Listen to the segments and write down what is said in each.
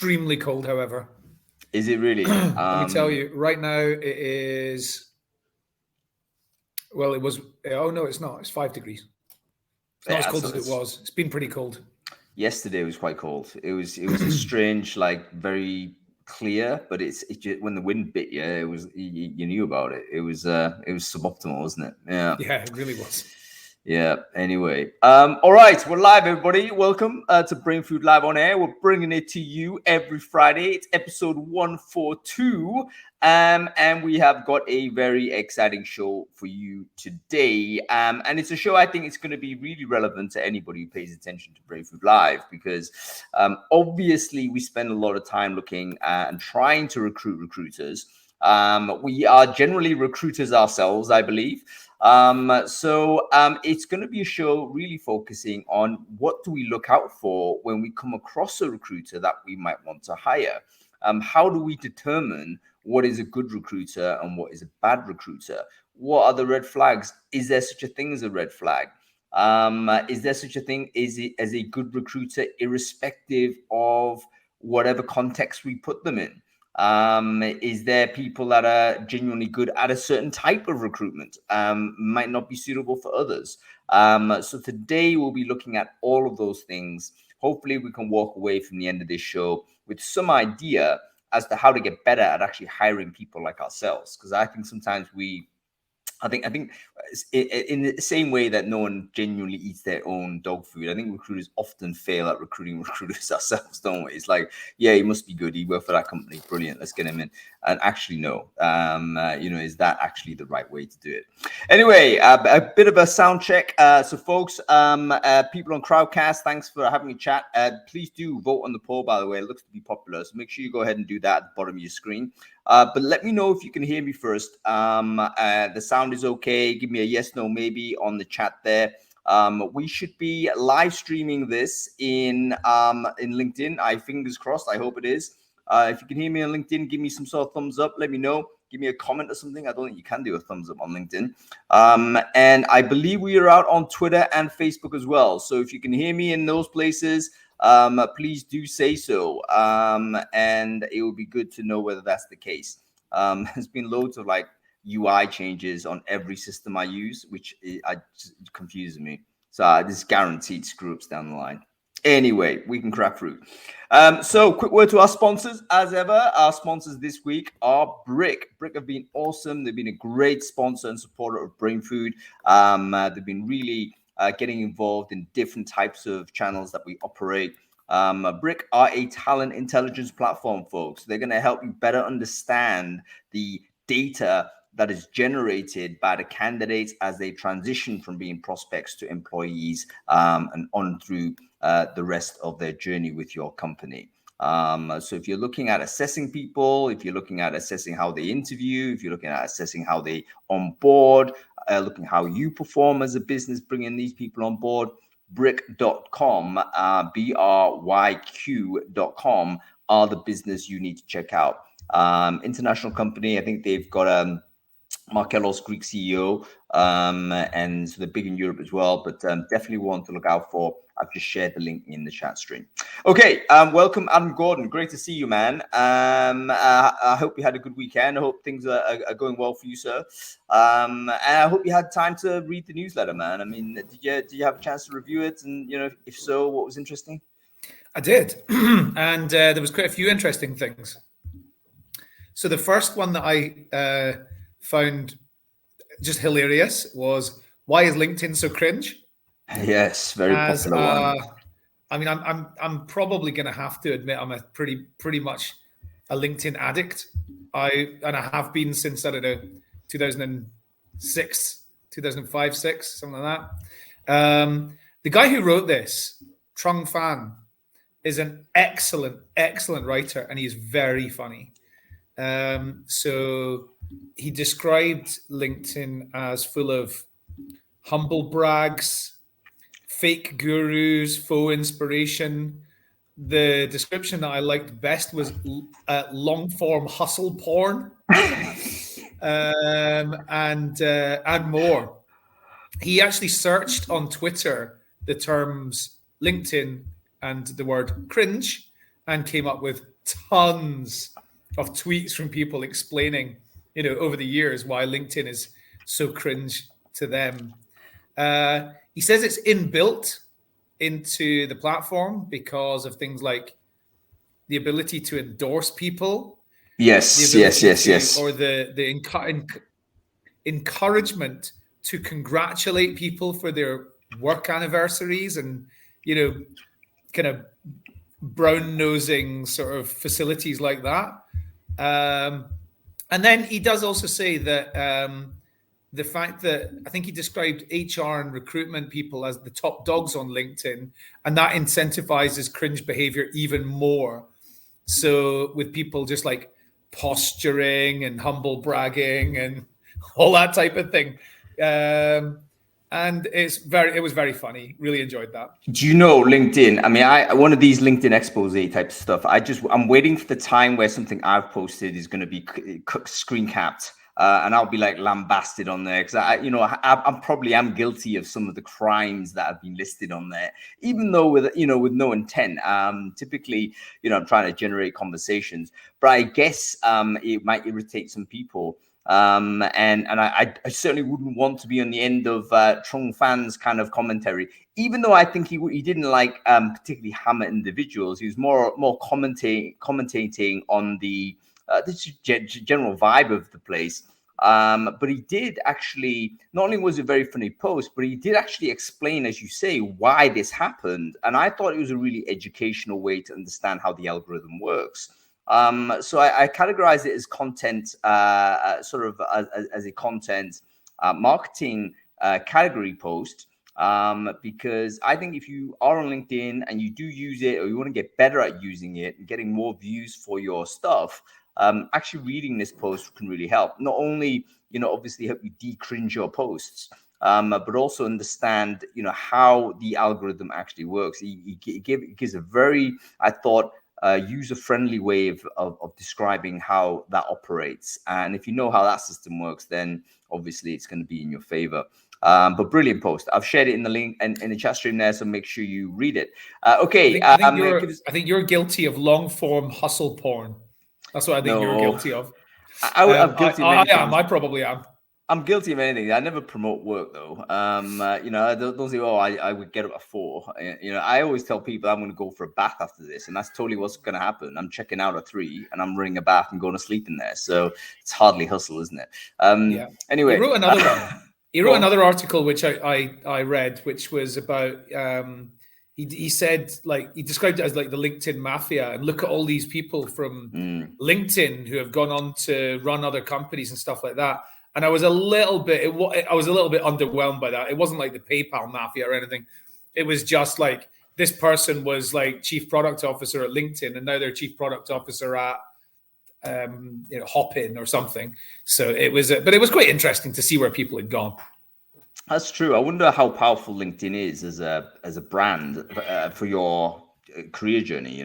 extremely cold, however. Is it really? Let me tell you, right now it is. Well, it was. Oh no, it's not. It's 5 degrees. It's not as cold as it was. It's been pretty cold. Yesterday was quite cold. It was a strange, like very clear, but it's just, when the wind bit you, it was you knew about it. It was suboptimal, wasn't it? Yeah. Yeah, it really was. Yeah. Anyway, all right, we're live, everybody. Welcome to Brainfood Live on Air. We're bringing it to you every Friday. It's episode 142, and we have got a very exciting show for you today. And it's a show I think it's going to be really relevant to anybody who pays attention to Brainfood Live, because obviously we spend a lot of time looking at and trying to recruit recruiters. We are generally recruiters ourselves, I believe. So it's going to be a show really focusing on what do we look out for when we come across a recruiter that we might want to hire. How do we determine what is a good recruiter and what is a bad recruiter? What are the red flags? Is there such a thing as a red flag? Is there such a thing as a good recruiter, irrespective of whatever context we put them in? Is there people that are genuinely good at a certain type of recruitment, might not be suitable for others? So today we'll be looking at all of those things. Hopefully we can walk away from the end of this show with some idea as to how to get better at actually hiring people like ourselves. Because I think sometimes I think in the same way that no one genuinely eats their own dog food, I think recruiters often fail at recruiting recruiters ourselves, don't we? It's like, yeah, he must be good. He worked for that company. Brilliant. Let's get him in. And actually, no. Is that actually the right way to do it? Anyway, a bit of a sound check. So, folks, people on Crowdcast, thanks for having me chat. Please do vote on the poll, by the way. It looks to be popular. So make sure you go ahead and do that at the bottom of your screen. But let me know if you can hear me first. The sound is okay. Give me a yes, no, maybe on the chat there. We should be live streaming this in LinkedIn. Fingers crossed. I hope it is. If you can hear me on LinkedIn, give me some sort of thumbs up. Let me know. Give me a comment or something. I don't think you can do a thumbs up on LinkedIn. And I believe we are out on Twitter and Facebook as well. So if you can hear me in those places, please do say so. And it would be good to know whether that's the case. There's been loads of like UI changes on every system I use, which just confuses me. So this guaranteed screw ups down the line. Anyway, we can crack through. So quick word to our sponsors. As ever, our sponsors this week are Brick. Brick have been awesome. They've been a great sponsor and supporter of Brainfood. They've been really getting involved in different types of channels that we operate. Brick are a talent intelligence platform, folks. They're going to help you better understand the data that is generated by the candidates as they transition from being prospects to employees, and on through the rest of their journey with your company. So if you're looking at assessing people, if you're looking at assessing how they interview, if you're looking at assessing how they onboard, looking how you perform as a business, bringing these people on board, Brick.com, BRYQ.com are the business you need to check out. International company. I think they've got Markellos, Greek CEO, and so they're big in Europe as well, but definitely one to look out for. I've just shared the link in the chat stream. Okay, welcome, Adam Gordon. Great to see you, man. I hope you had a good weekend. I hope things are going well for you, sir. And I hope you had time to read the newsletter, man. I mean, did you have a chance to review it? And, if so, what was interesting? I did. And there was quite a few interesting things. So the first one that I found just hilarious was, why is LinkedIn so cringe? Yes, very popular one. I mean, I'm probably going to have to admit I'm a pretty much a LinkedIn addict. I have been since, I don't know, 2006, 2005, 6, something like that. The guy who wrote this, Trung Phan, is an excellent writer, and he's very funny. So he described LinkedIn as full of humble brags, fake gurus, faux inspiration. The description that I liked best was long form hustle porn, and more. He actually searched on Twitter the terms LinkedIn and the word cringe and came up with tons of tweets from people explaining, over the years why LinkedIn is so cringe to them. He says it's inbuilt into the platform because of things like the ability to endorse people. Yes. Or the encouragement to congratulate people for their work anniversaries and, kind of brown nosing sort of facilities like that. And then he does also say that the fact that I think he described HR and recruitment people as the top dogs on LinkedIn, and that incentivizes cringe behavior even more. So with people just like posturing and humble bragging and all that type of thing. And it was very funny. Really enjoyed that. Do you know LinkedIn? I mean, one of these LinkedIn expose type stuff. I'm waiting for the time where something I've posted is going to be screen capped. And I'll be like lambasted on there because I'm guilty of some of the crimes that have been listed on there, even though with no intent. Typically, I'm trying to generate conversations, but I guess it might irritate some people. And I certainly wouldn't want to be on the end of Trung Fan's kind of commentary, even though I think he didn't like particularly hammer individuals. He was more commentating on the general vibe of the place. But he did actually, not only was it a very funny post, but he did actually explain, as you say, why this happened. And I thought it was a really educational way to understand how the algorithm works. So I categorize it as content, sort of as a content marketing category post. Because I think if you are on LinkedIn and you do use it, or you want to get better at using it and getting more views for your stuff, actually reading this post can really help. Not only, obviously help you de-cringe your posts, but also understand, how the algorithm actually works. He gives a very, I thought, user-friendly way of describing how that operates. And if you know how that system works, then obviously it's going to be in your favor. But brilliant post. I've shared it in the link and in the chat stream there, so make sure you read it. Okay. I think you're guilty of long-form hustle porn. That's what I think you're guilty of. I'm guilty of anything. I probably am. I'm guilty of anything. I never promote work though. I don't say, I would get up at 4. I always tell people I'm going to go for a bath after this, and that's totally what's going to happen. I'm checking out at 3, and I'm running a bath and going to sleep in there. So it's hardly hustle, isn't it? Yeah. Anyway, he wrote another one. He wrote another article which I read, which was about. He said, like, he described it as like the LinkedIn Mafia, and look at all these people from LinkedIn who have gone on to run other companies and stuff like that. And I was a little bit underwhelmed by that. It wasn't like the PayPal Mafia or anything. It was just like this person was like chief product officer at LinkedIn, and now they're chief product officer at Hopin or something. So it was, but it was quite interesting to see where people had gone. That's true. I wonder how powerful LinkedIn is as a brand for your career journey.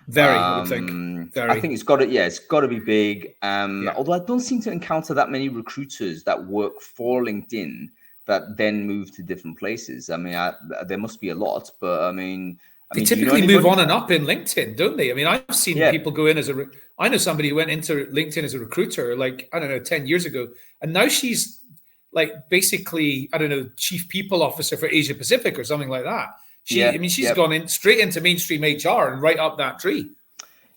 Very. I would think. Very. I think it's got to be big. Although I don't seem to encounter that many recruiters that work for LinkedIn that then move to different places. I mean, there must be a lot, but I mean, they typically move on and up in LinkedIn, don't they? I mean, I've seen people go in as I know somebody who went into LinkedIn as a recruiter, like, I don't know, 10 years ago. And now she's like basically, I don't know, chief people officer for Asia Pacific or something like that. She's gone in straight into mainstream HR and right up that tree.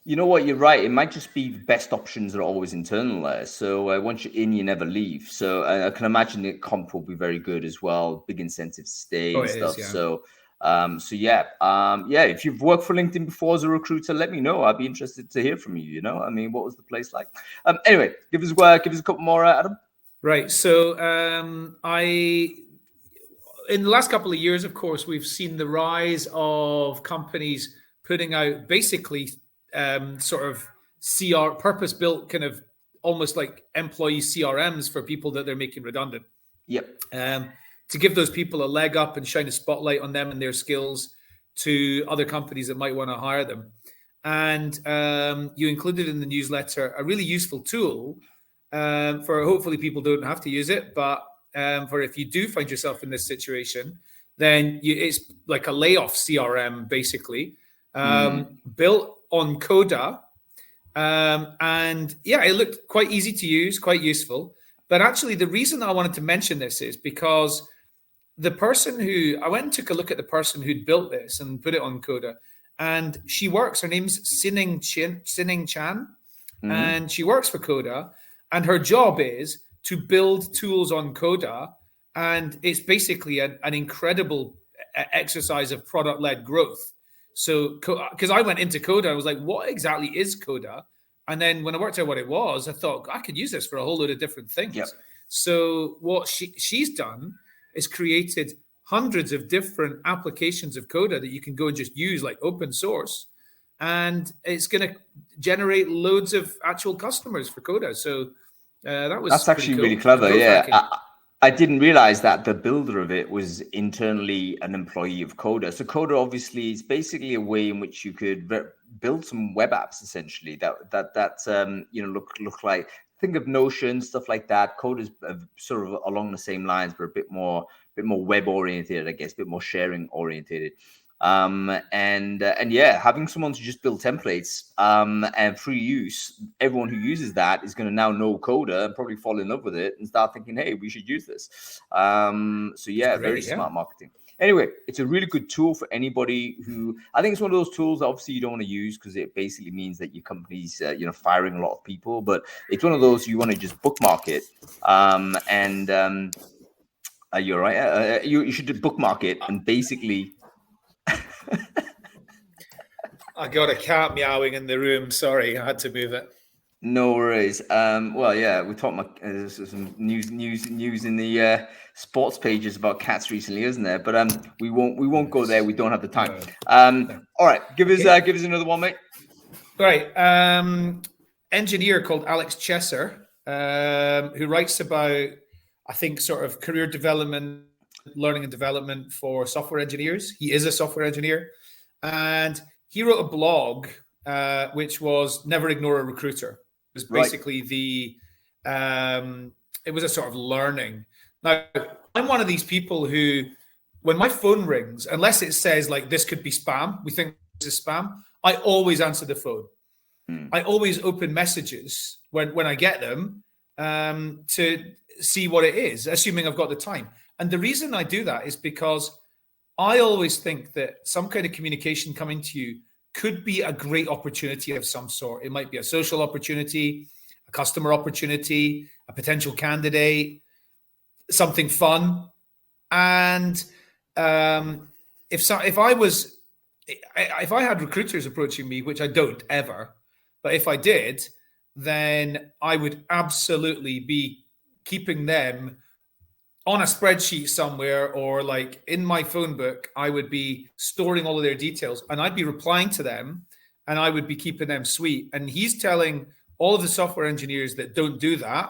You know what? You're right. It might just be the best options are always internal there. So once you're in, you never leave. So I can imagine the comp will be very good as well. Big incentive to stay and stuff. If you've worked for LinkedIn before as a recruiter, let me know. I'd be interested to hear from you. I mean, what was the place like? Anyway, give us a couple more, Adam. Right. So in the last couple of years, of course, we've seen the rise of companies putting out basically sort of purpose-built kind of almost like employee CRMs for people that they're making redundant. Yep. To give those people a leg up and shine a spotlight on them and their skills to other companies that might want to hire them. And you included in the newsletter a really useful tool for hopefully people don't have to use it, but for if you do find yourself in this situation, then it's like a layoff CRM, basically, built on Coda And yeah, it looked quite easy to use, quite useful. But actually, the reason I wanted to mention this is because the person who I went and took a look at the person who'd built this and put it on Coda, and she works. Her name's Sining Chan, and she works for Coda, and her job is to build tools on Coda, and it's basically an incredible exercise of product-led growth. So, because I went into Coda, I was like, what exactly is Coda? And then when I worked out what it was, I thought I could use this for a whole load of different things. Yep. So what she's done is created hundreds of different applications of Coda that you can go and just use like open source. And it's going to generate loads of actual customers for Coda. So that's actually cool. really clever. Yeah. I didn't realize that the builder of it was internally an employee of Coda. So Coda obviously is basically a way in which you could build some web apps essentially that look like, think of Notion, stuff like that. Coda is sort of along the same lines, but a bit more web oriented, I guess, a bit more sharing oriented. And yeah, having someone to just build templates and free use, everyone who uses that is going to now know Coda and probably fall in love with it and start thinking, hey, we should use this. So yeah, very smart marketing. Anyway, it's a really good tool for anybody who, I think it's one of those tools that obviously you don't want to use because it basically means that your company's firing a lot of people, but it's one of those you want to just bookmark it. You're right. You should bookmark it and basically. I got a cat meowing in the room. Sorry, I had to move it. No worries. Well, yeah, we talked about some news in the sports pages about cats recently, isn't there? But we won't go there. We don't have the time. No. All right, give us another one, mate. Right. Engineer called Alex Chesser, who writes about, I think, sort of career development, learning and development for software engineers. He is a software engineer, and he wrote a blog which was Never Ignore a Recruiter. It was basically it was a sort of learning. Now, I'm one of these people who, when my phone rings, unless it says like this could be spam, we think this is spam, I always answer the phone. I always open messages when I get them to see what it is, assuming I've got the time. And the reason I do that is because I always think that some kind of communication coming to you could be a great opportunity of some sort. It might be a social opportunity, a customer opportunity, a potential candidate, something fun. And if I had recruiters approaching me, which I don't ever, but if I did, then I would absolutely be keeping them on a spreadsheet somewhere, or like in my phone book. I would be storing all of their details, and I'd be replying to them, and I would be keeping them sweet. And he's telling all of the software engineers that don't do that,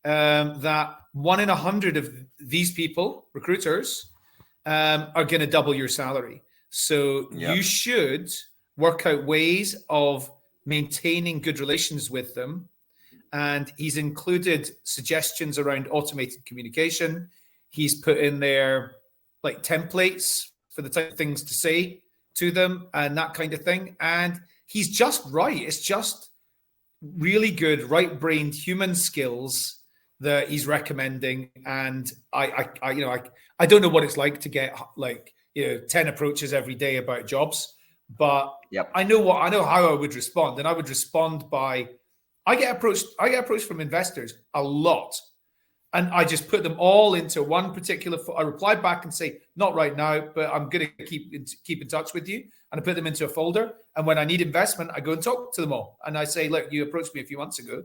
that 1 in 100 of these people, recruiters, are going to double your salary. So you should work out ways of maintaining good relations with them. And he's included suggestions around automated communication. He's put in there like templates for the type of things to say to them and that kind of thing. And he's just right. It's just really good, right-brained human skills that he's recommending. And I don't know what it's like to get 10 approaches every day about jobs, but I know how I would respond. And I would respond by, I get approached from investors a lot, and I just put them all into one particular. I reply back and say, not right now, but I'm going to keep in touch with you. And I put them into a folder. And when I need investment, I go and talk to them all. And I say, look, you approached me a few months ago,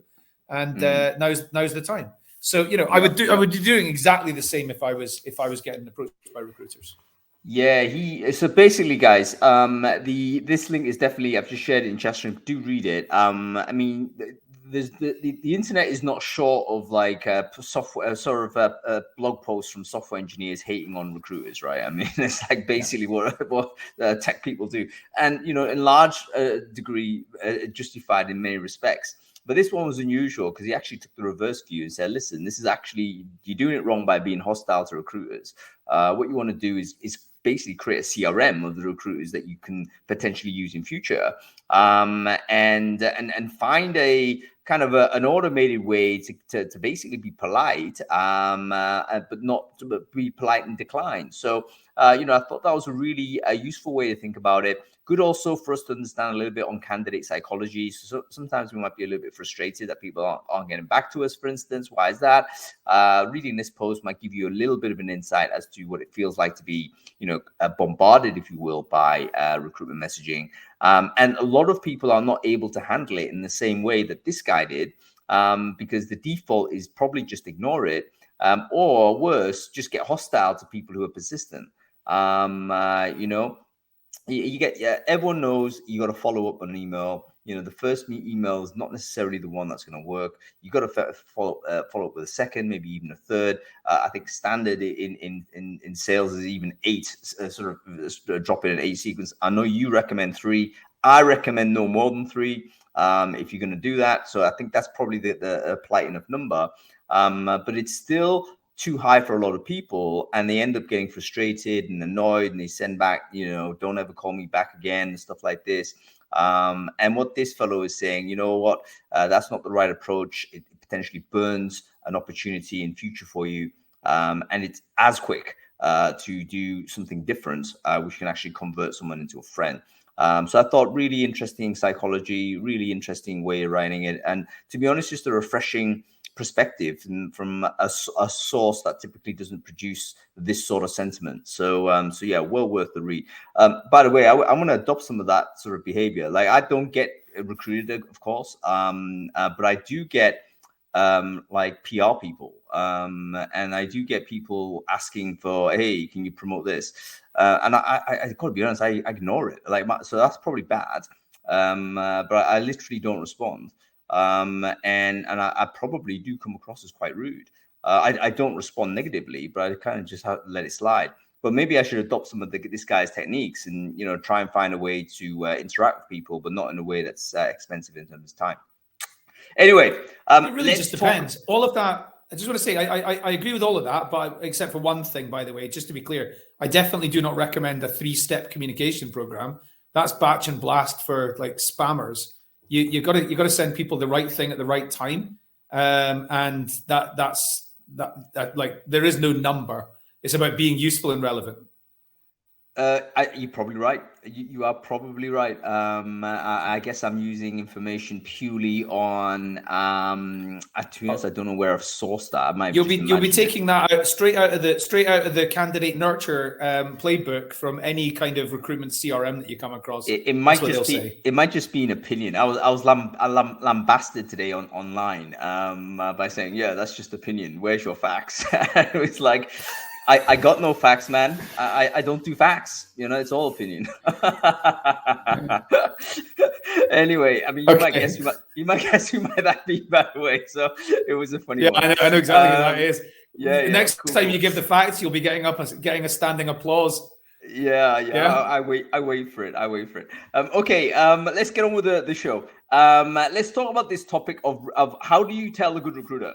and now's the time. So I would be doing exactly the same if I was getting approached by recruiters. Yeah, so basically, guys, this link is definitely, I've just shared it in chat room. Do read it. I mean, there's the internet is not short of like software blog posts from software engineers hating on recruiters, right? I mean, it's like basically what tech people do, and in large degree justified in many respects. But this one was unusual because he actually took the reverse view and said, listen, this is actually, you're doing it wrong by being hostile to recruiters. What you want to do is basically create a CRM of the recruiters that you can potentially use in future. and find a kind of an automated way to basically be polite, but not to be polite and decline. So, I thought that was a really useful way to think about it. Good also for us to understand a little bit on candidate psychology. So sometimes we might be a little bit frustrated that people aren't getting back to us, for instance. Why is that? Reading this post might give you a little bit of an insight as to what it feels like to be, bombarded, if you will, by recruitment messaging. And a lot of people are not able to handle it in the same way that this guy did, because the default is probably just ignore it, or worse, just get hostile to people who are persistent. Everyone knows you got to follow up on an email. The first email is not necessarily the one that's going to work. You got to follow up with a second, maybe even a third. I think standard in sales is even 8, sort of drop in an 8 sequence. I know you recommend 3. I recommend no more than 3 if you're going to do that. So I think that's probably the polite enough number, but it's still too high for a lot of people, and they end up getting frustrated and annoyed, and they send back, don't ever call me back again, and stuff like this. And what this fellow is saying, that's not the right approach. It potentially burns an opportunity in future for you, and it's as quick to do something different, which can actually convert someone into a friend. So I thought really interesting psychology, really interesting way of writing it, and to be honest, just a refreshing perspective from a source that typically doesn't produce this sort of sentiment. So yeah, well worth the read. By the way, I want to adopt some of that sort of behavior. Like, I don't get recruited, of course, but I do get like PR people, and I do get people asking for, hey, can you promote this? And I got to be honest, I ignore it. So that's probably bad. But I literally don't respond. And I probably do come across as quite rude. I don't respond negatively, but I kind of just let it slide. But maybe I should adopt some of this guy's techniques and try and find a way to interact with people, but not in a way that's expensive in terms of time. Anyway, it really just depends. All of that. I just want to say I agree with all of that, but except for one thing, by the way, just to be clear, I definitely do not recommend a 3-step communication program. That's batch and blast for like spammers. You got to send people the right thing at the right time, and that's like there is no number. It's about being useful and relevant. You're probably right. You are probably right. I guess I'm using information purely on. To be honest, I don't know where I've sourced that. You'll be taking that out straight out of the candidate nurture playbook from any kind of recruitment CRM that you come across. It might just be an opinion. I was lambasted today online by saying, yeah, that's just opinion. Where's your facts? It's like, I got no facts, man. I don't do facts. It's all opinion. Anyway, I mean, you might guess who might that be, by the way. So it was a funny one. I know exactly who that is. Yeah. Next time you give the facts, you'll be getting a standing applause. Yeah. I wait for it. Okay. Let's get on with the show. Let's talk about this topic of how do you tell a good recruiter.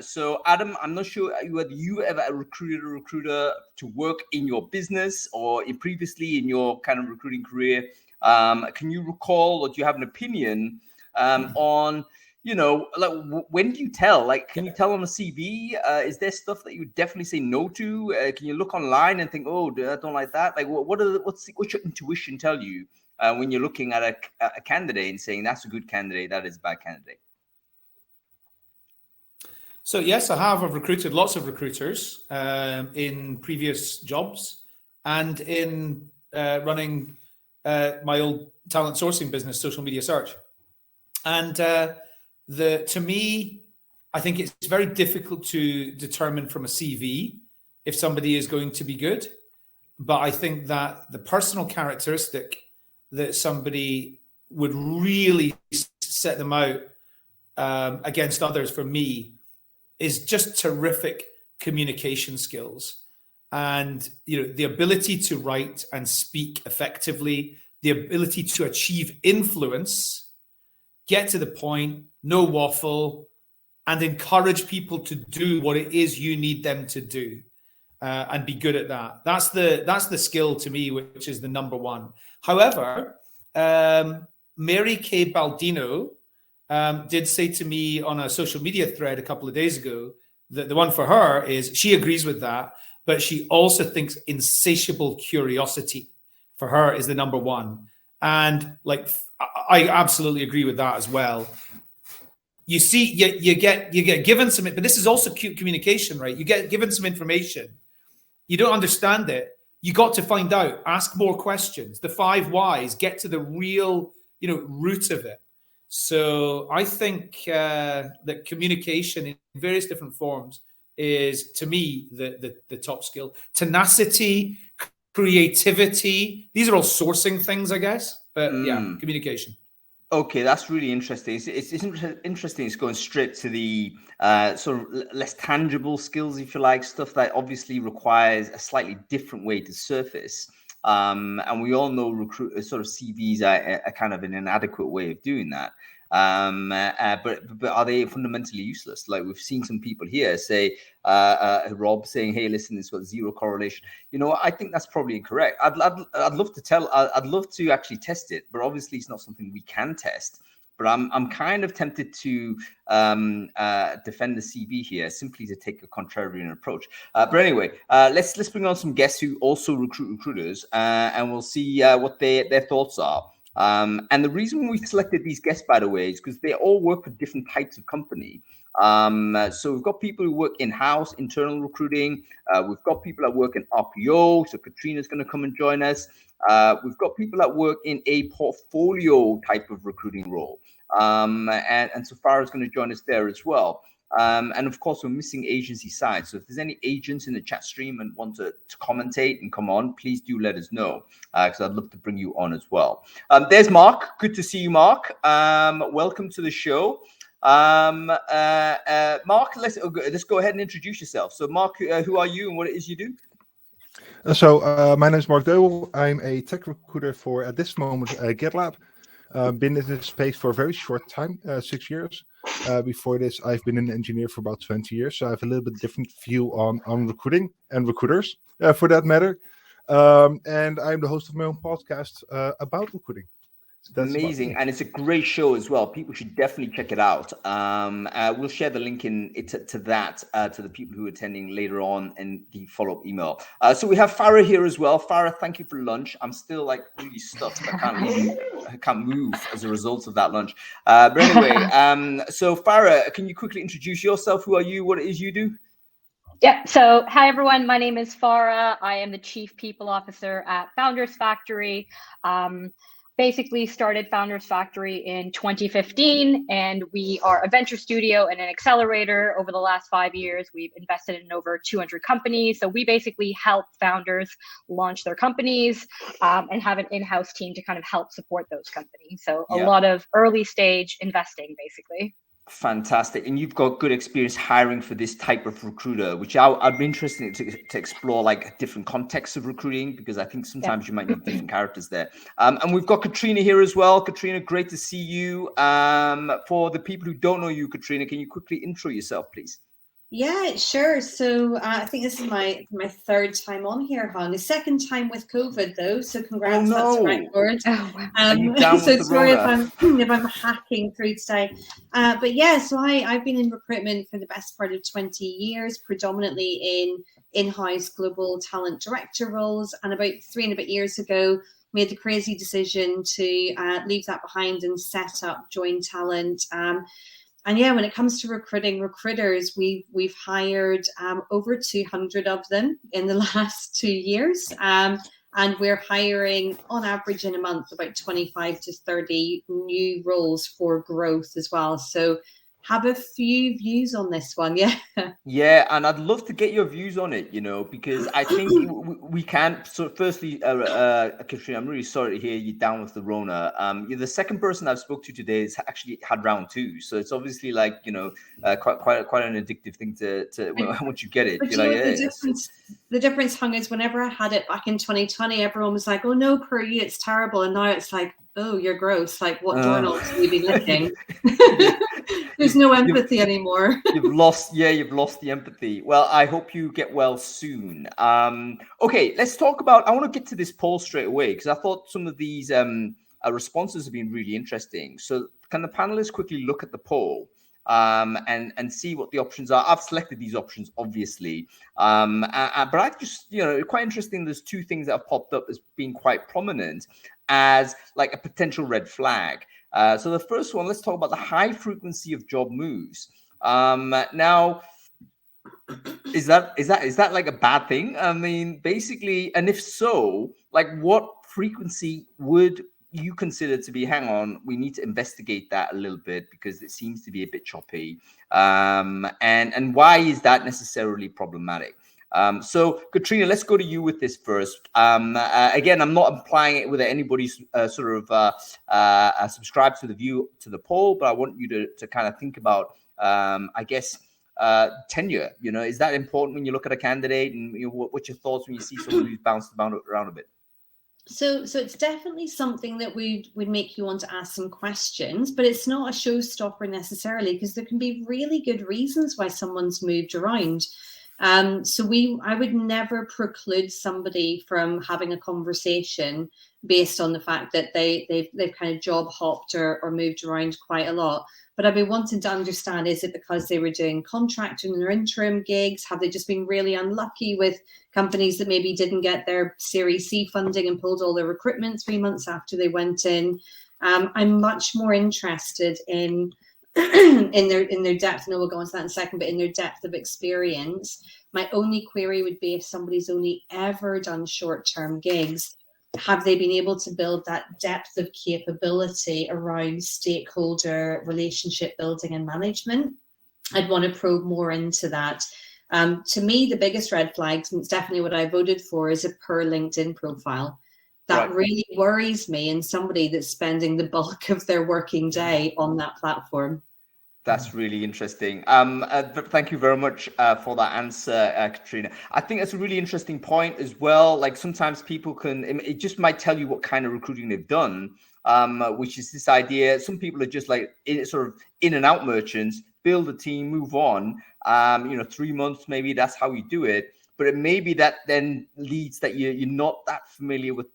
So Adam, I'm not sure whether you ever recruited a recruiter to work in your business or previously in your kind of recruiting career. Can you recall, or do you have an opinion on? When do you tell? Like, can you tell on a CV? Is there stuff that you would definitely say no to? Can you look online and think, oh, I don't like that? Like, what's your intuition tell you when you're looking at a candidate and saying that's a good candidate, that is a bad candidate? So yes, I have. I've recruited lots of recruiters in previous jobs and in running my old talent sourcing business, Social Media Search, and. To me, I think it's very difficult to determine from a CV if somebody is going to be good. But I think that the personal characteristic that somebody would really set them out against others, for me, is just terrific communication skills. And the ability to write and speak effectively, the ability to achieve influence, get to the point, no waffle, and encourage people to do what it is you need them to do, and be good at that. That's the skill to me, which is the number one. However, Mary Kay Baldino did say to me on a social media thread a couple of days ago that the one for her is she agrees with that, but she also thinks insatiable curiosity for her is the number one. And like, I absolutely agree with that as well. You see, you get given some, but this is also communication, right? You get given some information, you don't understand it. You got to find out, ask more questions. The 5 whys, get to the real, root of it. So I think that communication in various different forms is, to me, the top skill. Tenacity, creativity. These are all sourcing things, I guess. But yeah, communication. Okay, that's really interesting. It's interesting. It's going straight to the sort of less tangible skills, if you like, stuff that obviously requires a slightly different way to surface. And we all know sort of CVs are kind of an inadequate way of doing that. But are they fundamentally useless? Like we've seen some people here say, Rob saying, "Hey, listen, it's got zero correlation." I think that's probably incorrect. I'd love to I'd love to actually test it, but obviously it's not something we can test. But I'm kind of tempted to defend the CV here, simply to take a contrarian approach. But anyway, let's bring on some guests who also recruit recruiters, and we'll see what their thoughts are. And the reason we've selected these guests, by the way, is because they all work for different types of company. So we've got people who work in-house, internal recruiting. We've got people that work in RPO. So Katrina's going to come and join us. We've got people that work in a portfolio type of recruiting role. And so Farah is going to join us there as well. And of course, we're missing agency side. So if there's any agents in the chat stream and want to commentate and come on, please do let us know, because I'd love to bring you on as well. There's Mark. Good to see you, Mark. Welcome to the show. Mark, let's go ahead and introduce yourself. So Mark, who are you and what it is you do? So my name is Mark Deubels. I'm a tech recruiter for, at this moment, Gitlab. Been in this space for a very short time, 6 years. Before this, I've been an engineer for about 20 years. So I have a little bit different view on recruiting and recruiters, for that matter. And I'm the host of my own podcast about recruiting. So that's amazing, and it's a great show as well. People should definitely check it out. We'll share the link to the people who are attending later on in the follow-up email. So we have Farah here as well. Farah, thank you for lunch. I'm still like really stuffed. I can't move as a result of that lunch. But anyway, so Farah, can you quickly introduce yourself? Who are you? What it is you do? Yeah. So hi, everyone. My name is Farah. I am the Chief People Officer at Founders Factory. Basically started Founders Factory in 2015, and we are a venture studio and an accelerator. Over the last 5 years, we've invested in over 200 companies. So we basically help founders launch their companies and have an in-house team to kind of help support those companies. So a lot of early stage investing, basically. Fantastic. And you've got good experience hiring for this type of recruiter, which I'd be interested to explore, like different contexts of recruiting, because I think sometimes you might need different characters there. And we've got Katrina here as well. Katrina, great to see you. For the people who don't know you, Katrina, can you quickly intro yourself, please? Yeah, sure. So I think this is my third time on here, Han. The second time with COVID, though. So congrats, that's the record. So sorry if I'm hacking through today. But yeah, so I've been in recruitment for the best part of 20 years, predominantly in in-house global talent director roles. And about 3 and a bit years ago, made the crazy decision to leave that behind and set up Join Talent. And yeah, when it comes to recruiting recruiters, we've hired over 200 of them in the last 2 years. And we're hiring on average in a month about 25 to 30 new roles for growth as well. So have a few views on this one. Yeah, and I'd love to get your views on it, because I think we can. So firstly, Katrina, I'm really sorry to hear you down with the Rona. You're the second person I've spoke to today has actually had round 2. So it's obviously like, quite an addictive thing to once you get it. The difference, Hung, is whenever I had it back in 2020, everyone was like, oh no, per you, it's terrible. And now it's like, oh, you're gross. Like, what journals have you been looking? There's no empathy anymore. You've lost the empathy. Well, I hope you get well soon. Okay, let's talk about, I want to get to this poll straight away, because I thought some of these responses have been really interesting. So can the panelists quickly look at the poll and see what the options are? I've selected these options, obviously, but I just, quite interesting. There's two things that have popped up as being quite prominent as like a potential red flag. So the first one, let's talk about the high frequency of job moves. Now, is that like a bad thing? I mean, basically, and if so, like what frequency would you consider to be, hang on, we need to investigate that a little bit because it seems to be a bit choppy. And why is that necessarily problematic? So Katrina, let's go to you with this first. Again, I'm not implying it whether anybody's subscribed to the poll, but I want you to kind of think about, I guess, tenure. Is that important when you look at a candidate, and what's your thoughts when you see someone who's bounced around a bit? So it's definitely something that would make you want to ask some questions, but it's not a showstopper necessarily, because there can be really good reasons why someone's moved around. So I would never preclude somebody from having a conversation based on the fact that they've kind of job hopped or moved around quite a lot. But I'd be wanting to understand, is it because they were doing contracting or interim gigs? Have they just been really unlucky with companies that maybe didn't get their Series C funding and pulled all their recruitment 3 months after they went in? I'm much more interested in their depth. No, we'll go into that in a second, but in their depth of experience. My only query would be, if somebody's only ever done short-term gigs, have they been able to build that depth of capability around stakeholder relationship building and management? I'd want to probe more into that. To me, the biggest red flags, and it's definitely what I voted for, is a per LinkedIn profile. That really worries me in somebody that's spending the bulk of their working day on that platform. That's really interesting. Thank you very much for that answer, Katrina. I think that's a really interesting point as well. Like sometimes people it just might tell you what kind of recruiting they've done, which is this idea. Some people are just like sort of in and out merchants, build a team, move on. 3 months, maybe that's how you do it. But it may be that then leads that you're not that familiar with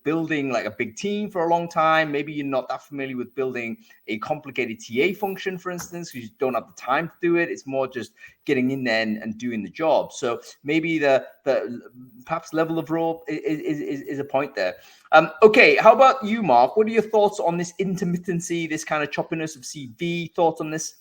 building like a big team for a long time. Maybe you're not that familiar with building a complicated TA function, for instance, because you don't have the time to do it. It's more just getting in there and doing the job. So maybe the perhaps level of role is a point there. Okay, how about you, Mark? What are your thoughts on this intermittency, this kind of choppiness of CV? Thoughts on this?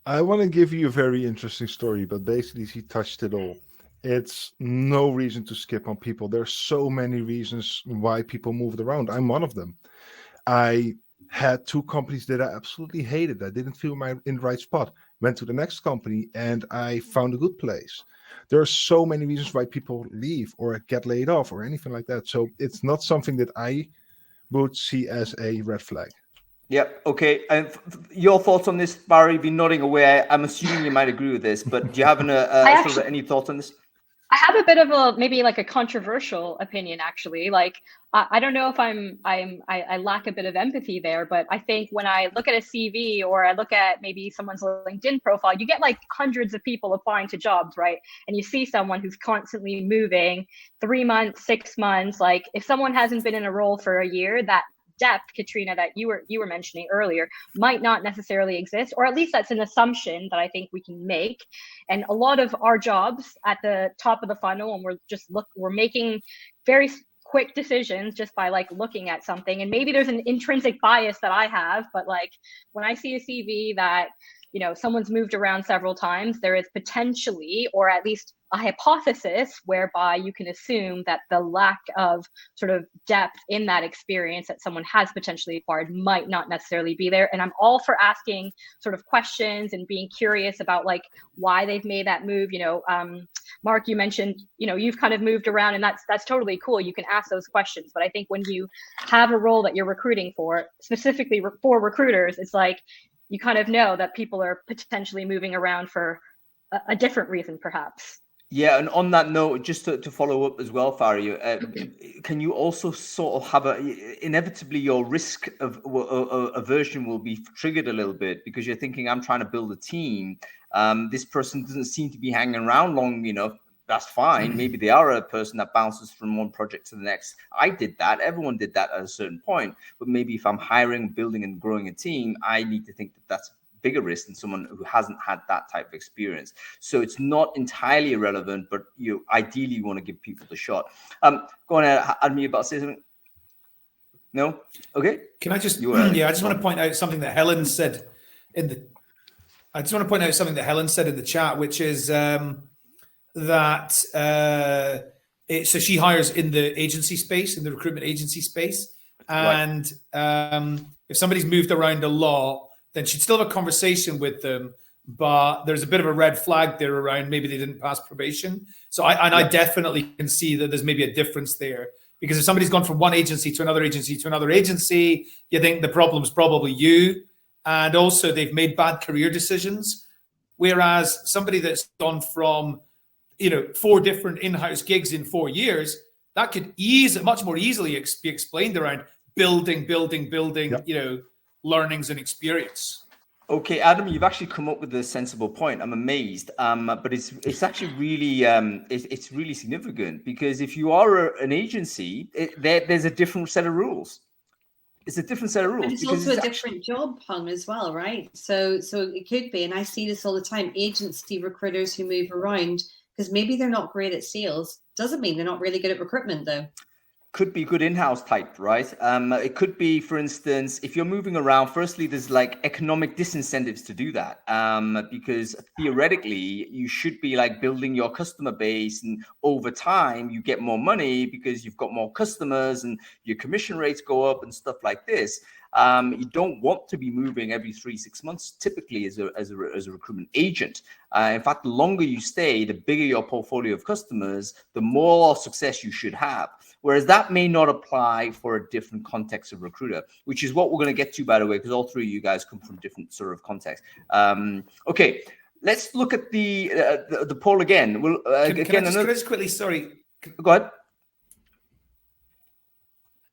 I want to give you a very interesting story, but basically he touched it all. It's no reason to skip on people. There's so many reasons why people moved around. I'm one of them. I had 2 companies that I absolutely hated. I didn't feel in the right spot. Went to the next company and I found a good place. There are so many reasons why people leave or get laid off or anything like that. So it's not something that I would see as a red flag. Yep. Okay. And your thoughts on this, Barry? Be nodding away. I'm assuming you might agree with this, but do you have any thoughts on this? I have a bit of maybe like a controversial opinion, actually. Like, I don't know if I lack a bit of empathy there, but I think when I look at a CV or I look at maybe someone's LinkedIn profile, you get like hundreds of people applying to jobs, right? And you see someone who's constantly moving 3 months, 6 months. Like, if someone hasn't been in a role for a year, that depth, Katrina, that you were mentioning earlier, might not necessarily exist, or at least that's an assumption that I think we can make. And a lot of our jobs at the top of the funnel, and we're making very quick decisions just by like looking at something. And maybe there's an intrinsic bias that I have, but like when I see a CV that someone's moved around several times, there is potentially, or at least a hypothesis whereby you can assume that the lack of sort of depth in that experience that someone has potentially acquired might not necessarily be there. And I'm all for asking sort of questions and being curious about like why they've made that move. Mark, you mentioned, you've kind of moved around, and that's totally cool. You can ask those questions. But I think when you have a role that you're recruiting for, specifically for recruiters, it's like, you kind of know that people are potentially moving around for a different reason, perhaps. Yeah, and on that note, just to follow up as well, Farah, can you also sort of have inevitably your risk of aversion will be triggered a little bit because you're thinking, I'm trying to build a team. This person doesn't seem to be hanging around long enough. that's fine. Maybe they are a person that bounces from one project to the next. I did that. Everyone did that at a certain point. But maybe if I'm hiring, building, and growing a team, I need to think that that's bigger risk than someone who hasn't had that type of experience. So it's not entirely irrelevant, but you ideally want to give people the shot. Go on, Admi, about to say something. No? Okay. Can I just I just want to point out something that Helen said in the chat, which is that so she hires in the agency space, in the recruitment agency space, and if somebody's moved around a lot, then she'd still have a conversation with them, but there's a bit of a red flag there around maybe they didn't pass probation. So I definitely can see that there's maybe a difference there. Because if somebody's gone from one agency to another agency to another agency, you think the problem's probably you. And also they've made bad career decisions. Whereas somebody that's gone from, 4 different in-house gigs in 4 years, that could much more easily be explained around building, learnings and experience. Okay, Adam, you've actually come up with a sensible point. I'm amazed, but it's actually really it's really significant, because if you are an agency, there's a different set of rules. It's a different set of rules. And it's also a different job, Hung, as well, right? So it could be, and I see this all the time. Agency recruiters who move around because maybe they're not great at sales. Doesn't mean they're not really good at recruitment, though. Could be good in-house type, right? It could be, for instance, if you're moving around, firstly, there's like economic disincentives to do that, because theoretically you should be like building your customer base, and over time you get more money because you've got more customers and your commission rates go up and stuff like this. You don't want to be moving every 3-6 months, typically as a recruitment agent. In fact, the longer you stay, the bigger your portfolio of customers, the more success you should have. Whereas that may not apply for a different context of recruiter, which is what we're going to get to, by the way, because all three of you guys come from different sort of contexts. Okay, let's look at the poll again. We'll can I just quickly? Sorry, go ahead.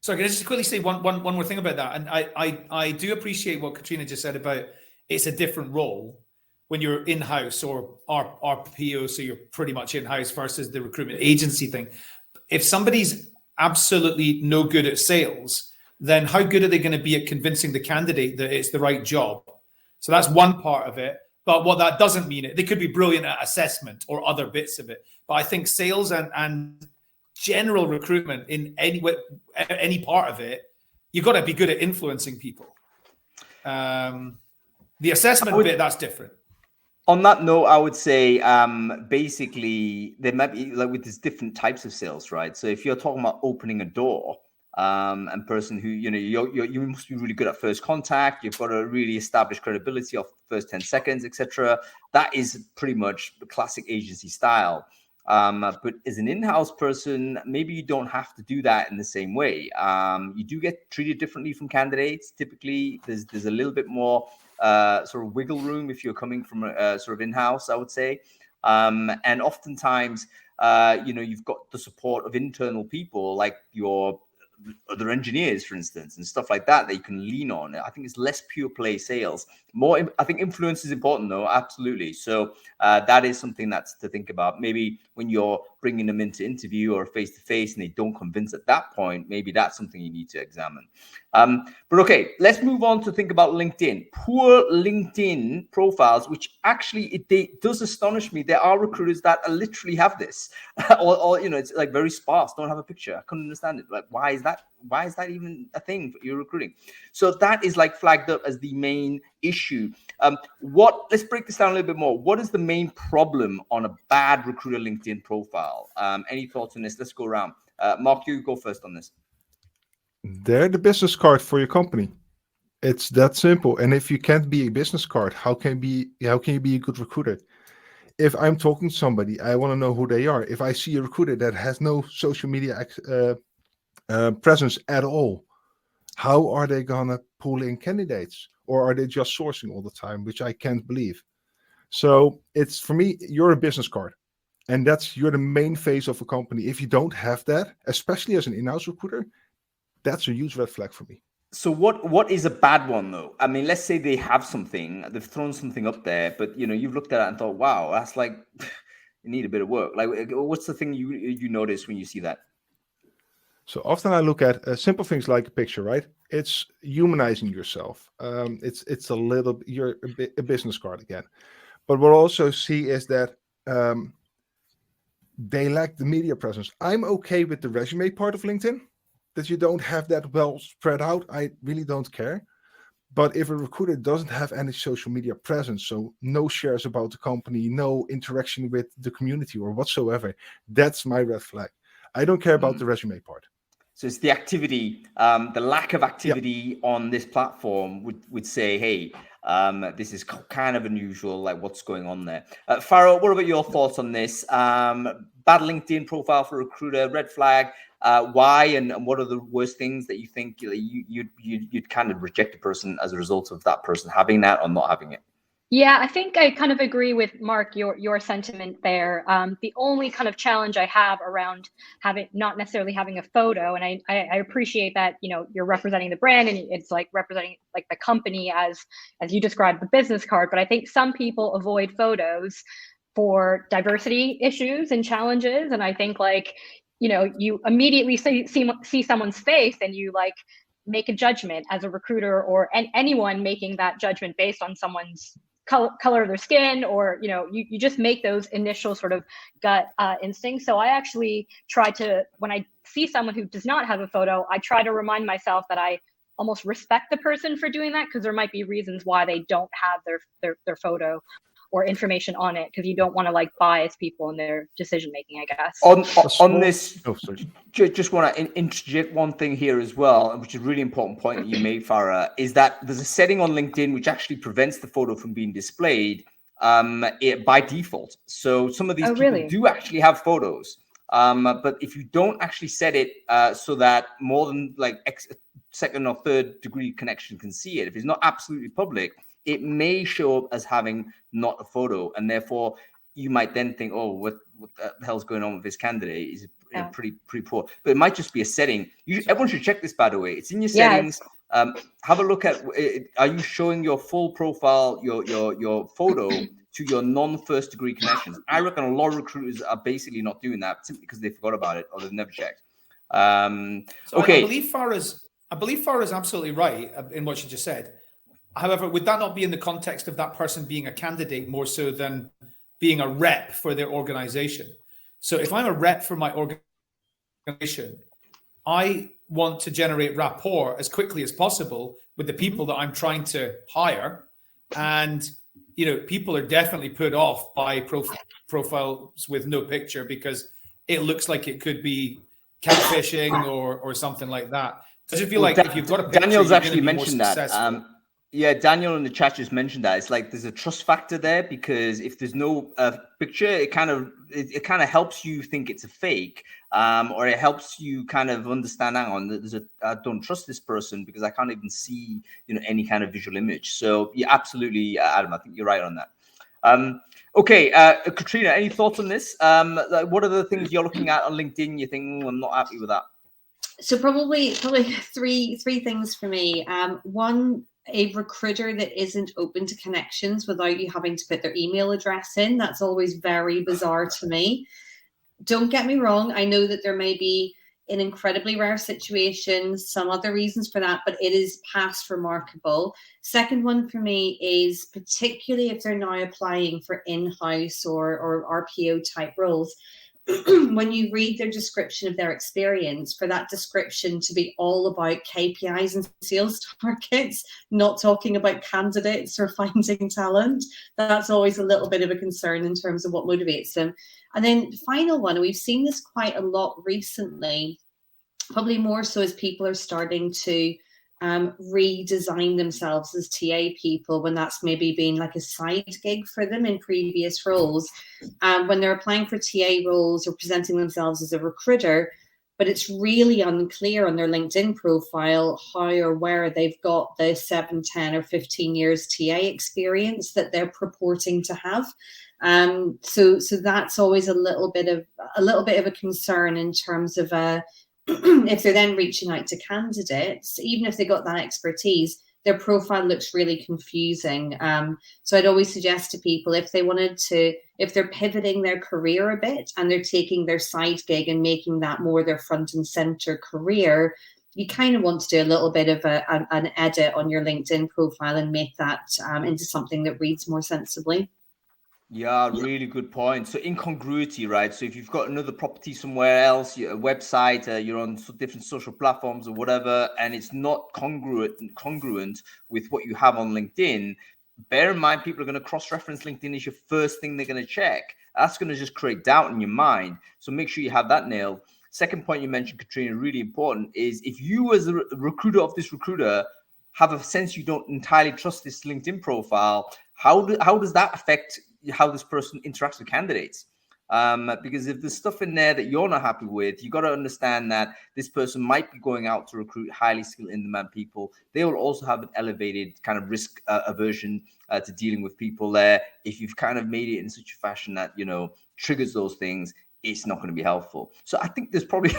Sorry, can I just quickly say one more thing about that? And I do appreciate what Katrina just said about it's a different role when you're in-house or RPO, so you're pretty much in-house versus the recruitment agency thing. If somebody's absolutely no good at sales, then how good are they going to be at convincing the candidate that it's the right job? So that's one part of it. But what that doesn't mean, they could be brilliant at assessment or other bits of it. But I think sales and general recruitment in any part of it, you've got to be good at influencing people. The assessment bit, that's different. On that note, I would say basically there might be like with these different types of sales, right? So if you're talking about opening a door, and person who you must be really good at first contact, you've got to really establish credibility of first 10 seconds, etc. That is pretty much the classic agency style. But as an in-house person, maybe you don't have to do that in the same way. You do get treated differently from candidates. Typically, there's a little bit more sort of wiggle room if you're coming from a sort of in-house, I would say. And oftentimes, you've got the support of internal people like your other engineers, for instance, and stuff like that you can lean on. I think it's less pure play sales. I think influence is important, though, absolutely. So that is something that's to think about. Maybe when you're bringing them into interview or face-to-face and they don't convince at that point, maybe that's something you need to examine. But okay, let's move on to think about LinkedIn. Poor LinkedIn profiles, which actually it does astonish me. There are recruiters that literally have this, or it's like very sparse, don't have a picture. I couldn't understand it. Like, why is that even a thing for your recruiting? So that is like flagged up as the main issue. Let's break this down a little bit more. What is the main problem on a bad recruiter LinkedIn profile? Any thoughts on this? Let's go around. Mark, you go first on this. They're the business card for your company. It's that simple. And if you can't be a business card, how can you be a good recruiter? If I'm talking to somebody, I want to know who they are. If I see a recruiter that has no social media presence at all, how are they gonna pull in candidates? Or are they just sourcing all the time, which I can't believe. So it's, for me, you're a business card. And you're the main face of a company. If you don't have that, especially as an in-house recruiter, that's a huge red flag for me. So what is a bad one, though? I mean, let's say they have something, they've thrown something up there, but you've looked at it and thought, wow, that's like, need a bit of work. Like, what's the thing you notice when you see that? So often I look at simple things like a picture, right? It's humanizing yourself. It's a little, you're a business card again. But what I also see is that they lack the media presence. I'm okay with the resume part of LinkedIn, that you don't have that well spread out. I really don't care. But if a recruiter doesn't have any social media presence, so no shares about the company, no interaction with the community or whatsoever, that's my red flag. I don't care about the resume part. So it's the activity, the lack of activity on this platform would say, hey, this is kind of unusual, like what's going on there. Farah, what about your thoughts on this? Bad LinkedIn profile for a recruiter, red flag, why, and what are the worst things that you think you'd kind of reject a person as a result of that person having that or not having it? Yeah, I think I kind of agree with Mark, your sentiment there. The only kind of challenge I have around not necessarily having a photo, and I appreciate that, you're representing the brand and it's like representing like the company as you described the business card. But I think some people avoid photos for diversity issues and challenges. And I think like, you immediately see someone's face and you like make a judgment as a recruiter or anyone making that judgment based on someone's color of their skin, or you just make those initial sort of gut instincts. So I actually try to, when I see someone who does not have a photo, I try to remind myself that I almost respect the person for doing that, because there might be reasons why they don't have their photo or information on it, because you don't want to like bias people in their decision making, I guess. On this, just want to interject one thing here as well, which is a really important point that you made, Farah, is that there's a setting on LinkedIn which actually prevents the photo from being displayed by default. So some of these people do actually have photos, but if you don't actually set it so that more than like second or third degree connection can see it, if it's not absolutely public, it may show up as having not a photo, and therefore you might then think, oh, what the hell's going on with this candidate? Is pretty poor. But it might just be a setting. Everyone should check this, by the way. It's in your settings. Have a look at, are you showing your full profile, your photo to your non-first degree connections? I reckon a lot of recruiters are basically not doing that simply because they forgot about it or they've never checked. Okay. I believe Farah is absolutely right in what she just said. However, would that not be in the context of that person being a candidate more so than being a rep for their organization? So if I'm a rep for my organization, I want to generate rapport as quickly as possible with the people that I'm trying to hire. And, people are definitely put off by profiles with no picture because it looks like it could be catfishing or something like that. Because if you've got a picture, Daniel's actually mentioned that. Yeah, Daniel in the chat just mentioned that. It's like there's a trust factor there, because if there's no picture, it kind of helps you think it's a fake, or it helps you kind of understand, hang on, I don't trust this person because I can't even see any kind of visual image. So yeah, absolutely, Adam, I think you're right on that. Okay, Katrina, any thoughts on this? Like, what are the things you're looking at on LinkedIn? You think, I'm not happy with that. So probably three things for me. One, a recruiter that isn't open to connections without you having to put their email address in. That's always very bizarre to me. Don't get me wrong. I know that there may be, in incredibly rare situations, some other reasons for that, but it is past remarkable. Second one for me is, particularly if they're now applying for in-house or RPO type roles, when you read their description of their experience, for that description to be all about KPIs and sales targets, not talking about candidates or finding talent, that's always a little bit of a concern in terms of what motivates them. And then final one, we've seen this quite a lot recently, probably more so as people are starting to redesign themselves as TA people, when that's maybe been like a side gig for them in previous roles, when they're applying for TA roles or presenting themselves as a recruiter, but it's really unclear on their LinkedIn profile how or where they've got the 7, 10 or 15 years TA experience that they're purporting to have. So that's always a little bit of a concern in terms of if they're then reaching out to candidates, even if they got that expertise, their profile looks really confusing. So I'd always suggest to people, if they're pivoting their career a bit and they're taking their side gig and making that more their front and center career, you kind of want to do a little bit of an edit on your LinkedIn profile and make that into something that reads more sensibly. Yeah, really good point. So incongruity, right? So if you've got another property somewhere else, a website, you're on different social platforms or whatever, and it's not congruent with what you have on LinkedIn, bear in mind people are going to cross-reference LinkedIn as your first thing they're going to check. That's going to just create doubt in your mind. So make sure you have that nailed. Second point you mentioned, Katrina, really important, is if you as a recruiter of this recruiter have a sense you don't entirely trust this LinkedIn profile, how does that affect how this person interacts with candidates? Because if there's stuff in there that you're not happy with, you got to understand that this person might be going out to recruit highly skilled in-demand people. They will also have an elevated kind of risk aversion to dealing with people there. If you've kind of made it in such a fashion that, triggers those things, it's not going to be helpful. So I think there's probably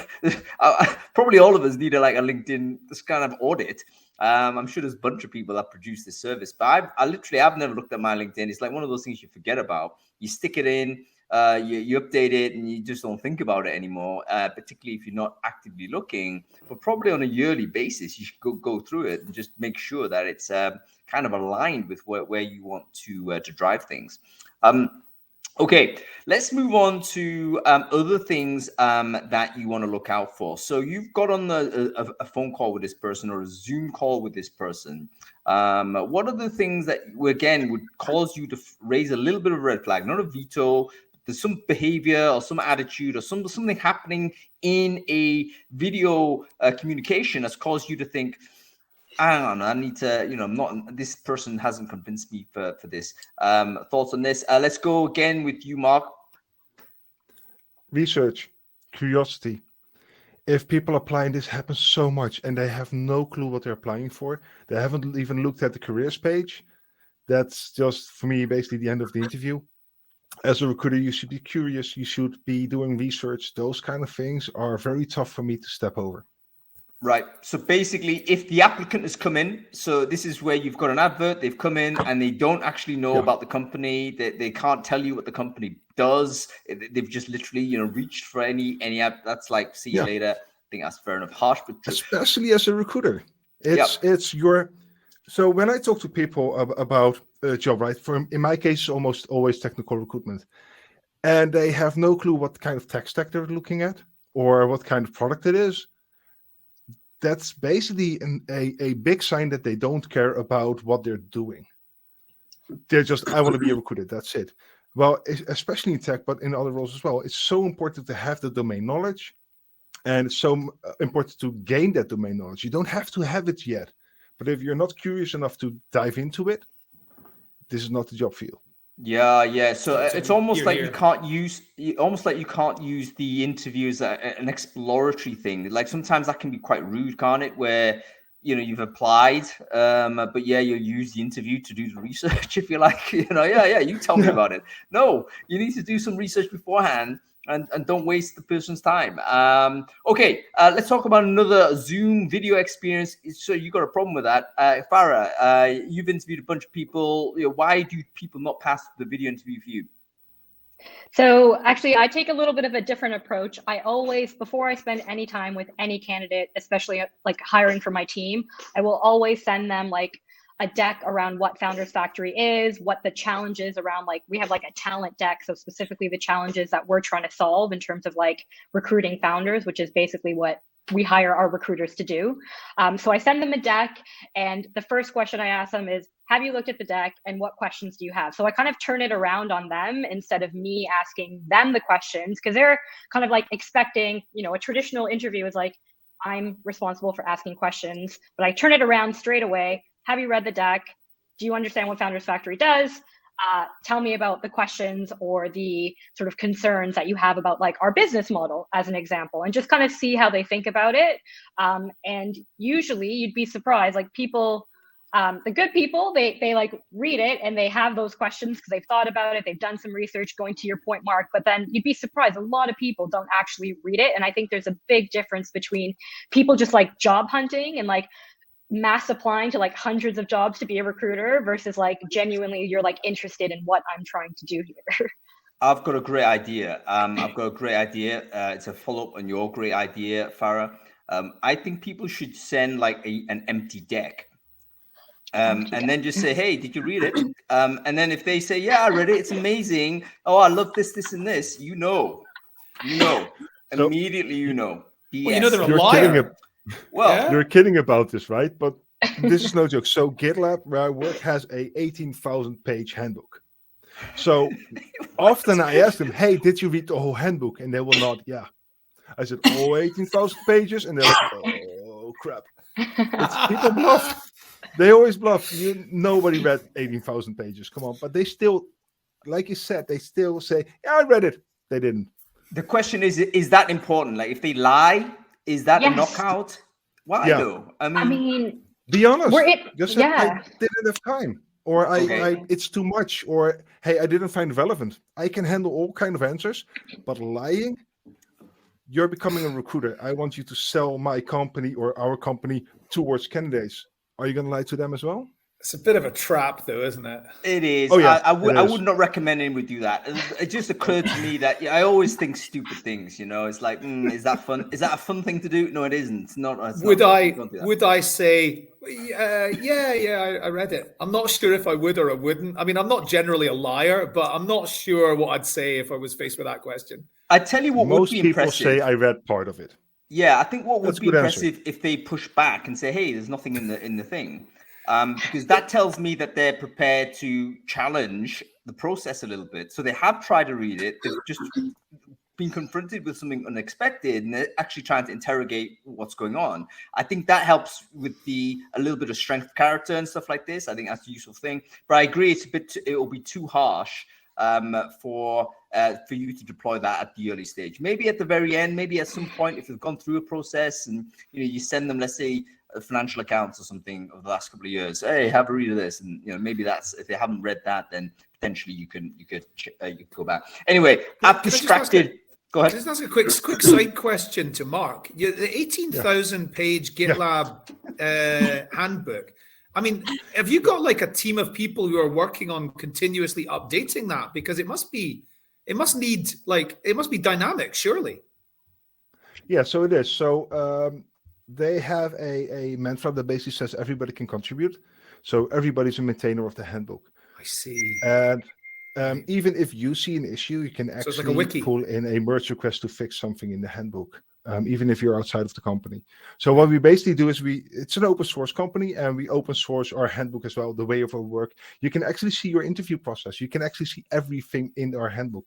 all of us need a LinkedIn this kind of audit. I'm sure there's a bunch of people that produce this service, but I've never looked at my LinkedIn. It's like one of those things you forget about. You stick it in, you update it, and you just don't think about it anymore, particularly if you're not actively looking. But probably on a yearly basis, you should go through it and just make sure that it's kind of aligned with where you want to drive things. Okay, let's move on to other things that you want to look out for. So you've got on a phone call with this person or a Zoom call with this person. What are the things that, again, would cause you to raise a little bit of a red flag? Not a veto. There's some behavior or some attitude or something happening in a video communication that's caused you to think, hang on, I need to, this person hasn't convinced me for this. Thoughts on this? Let's go again with you, Mark. Research, curiosity. If people applying, this happens so much and they have no clue what they're applying for. They haven't even looked at the careers page. That's just, for me, basically the end of the interview. As a recruiter, you should be curious. You should be doing research. Those kind of things are very tough for me to step over. Right. So basically, if the applicant has come in, so this is where you've got an advert, they've come in and they don't actually know about the company. They can't tell you what the company does. They've just literally, reached for any app. That's like, see you later. I think that's fair enough. Harsh, but especially as a recruiter, it's your. So when I talk to people about a job, right? In my case, almost always technical recruitment, and they have no clue what kind of tech stack they're looking at or what kind of product it is. That's basically a big sign that they don't care about what they're doing. They're just, I want to be a recruiter. That's it. Well, especially in tech, but in other roles as well, it's so important to have the domain knowledge. And it's so important to gain that domain knowledge. You don't have to have it yet. But if you're not curious enough to dive into it, this is not the job for you. Yeah. So it's almost like you can't use the interview as an exploratory thing. Like sometimes that can be quite rude, can't it? Where you've applied, but you'll use the interview to do the research if you like. You tell me about it. No, you need to do some research beforehand. And don't waste the person's time. Okay, let's talk about another Zoom video experience. So you got a problem with that, Farah? You've interviewed a bunch of people. Why do people not pass the video interview for you? So actually, I take a little bit of a different approach. I always, before I spend any time with any candidate, especially like hiring for my team, I will always send them like a deck around what Founders Factory is, what the challenges around, like we have like a talent deck. So specifically the challenges that we're trying to solve in terms of like recruiting founders, which is basically what we hire our recruiters to do. So I send them a deck, and the first question I ask them is, have you looked at the deck and what questions do you have? So I kind of turn it around on them instead of me asking them the questions, because they're kind of like expecting, a traditional interview is like, I'm responsible for asking questions, but I turn it around straight away. Have you read the deck? Do you understand what Founders Factory does? Tell me about the questions or the sort of concerns that you have about like our business model as an example, and just kind of see how they think about it. And usually you'd be surprised, like people, the good people, they like read it and they have those questions because they've thought about it. They've done some research, going to your point, Mark, but then you'd be surprised. A lot of people don't actually read it. And I think there's a big difference between people just like job hunting and like mass applying to like hundreds of jobs to be a recruiter versus like genuinely you're like interested in what I'm trying to do here. I've got a great idea. It's a follow-up on your great idea, Farah. I think people should send like an empty deck. And then just say, hey, did you read it? And then if they say, yeah, I read it, it's amazing. Oh, I love this, this, and this. You know, immediately, you know. Well, you know they're a liar. You're kidding about this, right? But this is no joke. So GitLab, where I work, has a 18,000 page handbook. So often I ask them, hey, did you read the whole handbook? And they will nod, yeah. I said, oh, 18,000 pages? And they're like, oh, crap. People bluff. They always bluff. Nobody read 18,000 pages. Come on. But they still, like you said, they still say, yeah, I read it. They didn't. The question is that important? Like, if they lie, is that a knockout? Why though? I mean, be honest. Just say, I didn't have time. Or it's too much. Or, hey, I didn't find it relevant. I can handle all kind of answers. But lying, you're becoming a recruiter. I want you to sell my company or our company towards candidates. Are you going to lie to them as well? It's a bit of a trap, though, isn't it? It is. Oh, yeah, I would not recommend anyone do that. It just occurred to me that I always think stupid things. You know, it's like, is that fun? Is that a fun thing to do? No, it isn't. It's not. Would I say, I read it? I'm not sure if I would or I wouldn't. I mean, I'm not generally a liar, but I'm not sure what I'd say if I was faced with that question. I tell you what would be impressive. Most people say I read part of it. Yeah, I think what would be impressive if they push back and say, hey, there's nothing in the thing. Because that tells me that they're prepared to challenge the process a little bit. So they have tried to read it. They've just been confronted with something unexpected, and they're actually trying to interrogate what's going on. I think that helps with a little bit of strength of character and stuff like this. I think that's a useful thing. But I agree, it will be too harsh for you to deploy that at the early stage. Maybe at the very end, maybe at some point, if they've gone through a process and you send them, let's say, financial accounts or something of the last couple of years. Hey, have a read of this, and maybe that's, if they haven't read that, then potentially you could go back. Anyway, I've distracted. Go ahead. Just ask a quick side question to Mark. The 18,000 page GitLab handbook. I mean, have you got like a team of people who are working on continuously updating that? Because it must be dynamic, surely. Yeah, so it is. So they have a mantra that basically says everybody can contribute. So everybody's a maintainer of the handbook. I see. And even if you see an issue, you can actually like pull in a merge request to fix something in the handbook, even if you're outside of the company. So what we basically do is it's an open source company, and we open source our handbook as well, the way of our work. You can actually see your interview process. You can actually see everything in our handbook.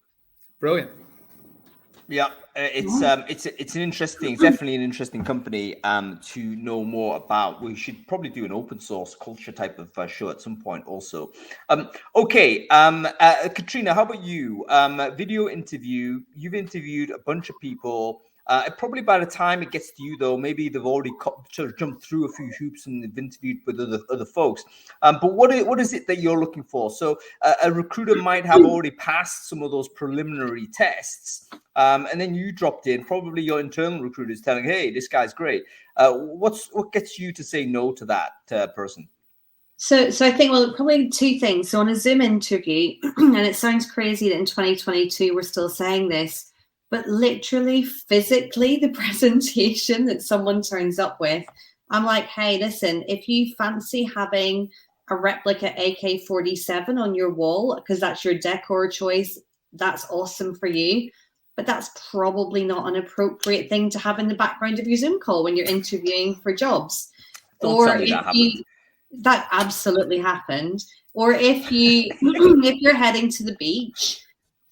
Brilliant. Yeah, it's definitely an interesting company to know more about. We should probably do an open source culture type of show at some point also. Okay, Katrina, how about you? Video interview, you've interviewed a bunch of people. Probably by the time it gets to you, though, maybe they've already sort of jumped through a few hoops and they've interviewed with other folks. But what is it that you're looking for? So a recruiter might have already passed some of those preliminary tests, and then you dropped in. Probably your internal recruiter is telling, "Hey, this guy's great." What gets you to say no to that person? So I think, well, probably two things. So on a Zoom interview, and it sounds crazy that in 2022 we're still saying this, but literally, physically, the presentation that someone turns up with, I'm like, hey, listen, if you fancy having a replica AK-47 on your wall, because that's your decor choice, that's awesome for you. But that's probably not an appropriate thing to have in the background of your Zoom call when you're interviewing for jobs. Don't tell me that happened. That absolutely happened. Or if you're heading to the beach,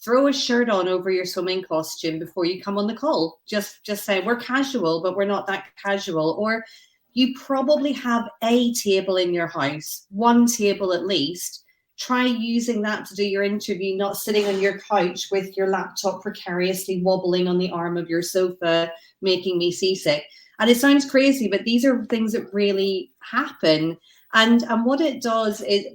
throw a shirt on over your swimming costume before you come on the call. Just say, we're casual, but we're not that casual. Or you probably have a table in your house, one table at least. Try using that to do your interview, not sitting on your couch with your laptop precariously wobbling on the arm of your sofa, making me seasick. And it sounds crazy, but these are things that really happen. And what it does is,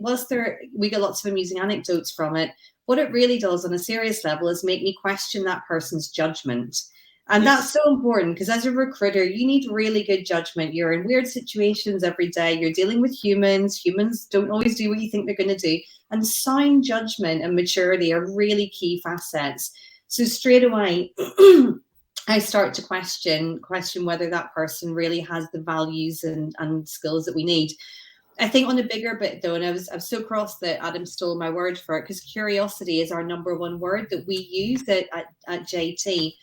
we get lots of amusing anecdotes from it. What it really does on a serious level is make me question that person's judgment. And that's so important, because as a recruiter, you need really good judgment. You're in weird situations every day. You're dealing with humans. Humans don't always do what you think they're going to do. And sound judgment and maturity are really key facets. So straight away, I start to question whether that person really has the values and skills that we need. I think on a bigger bit though, and I'm so cross that Adam stole my word for it, because curiosity is our number one word that we use at JT.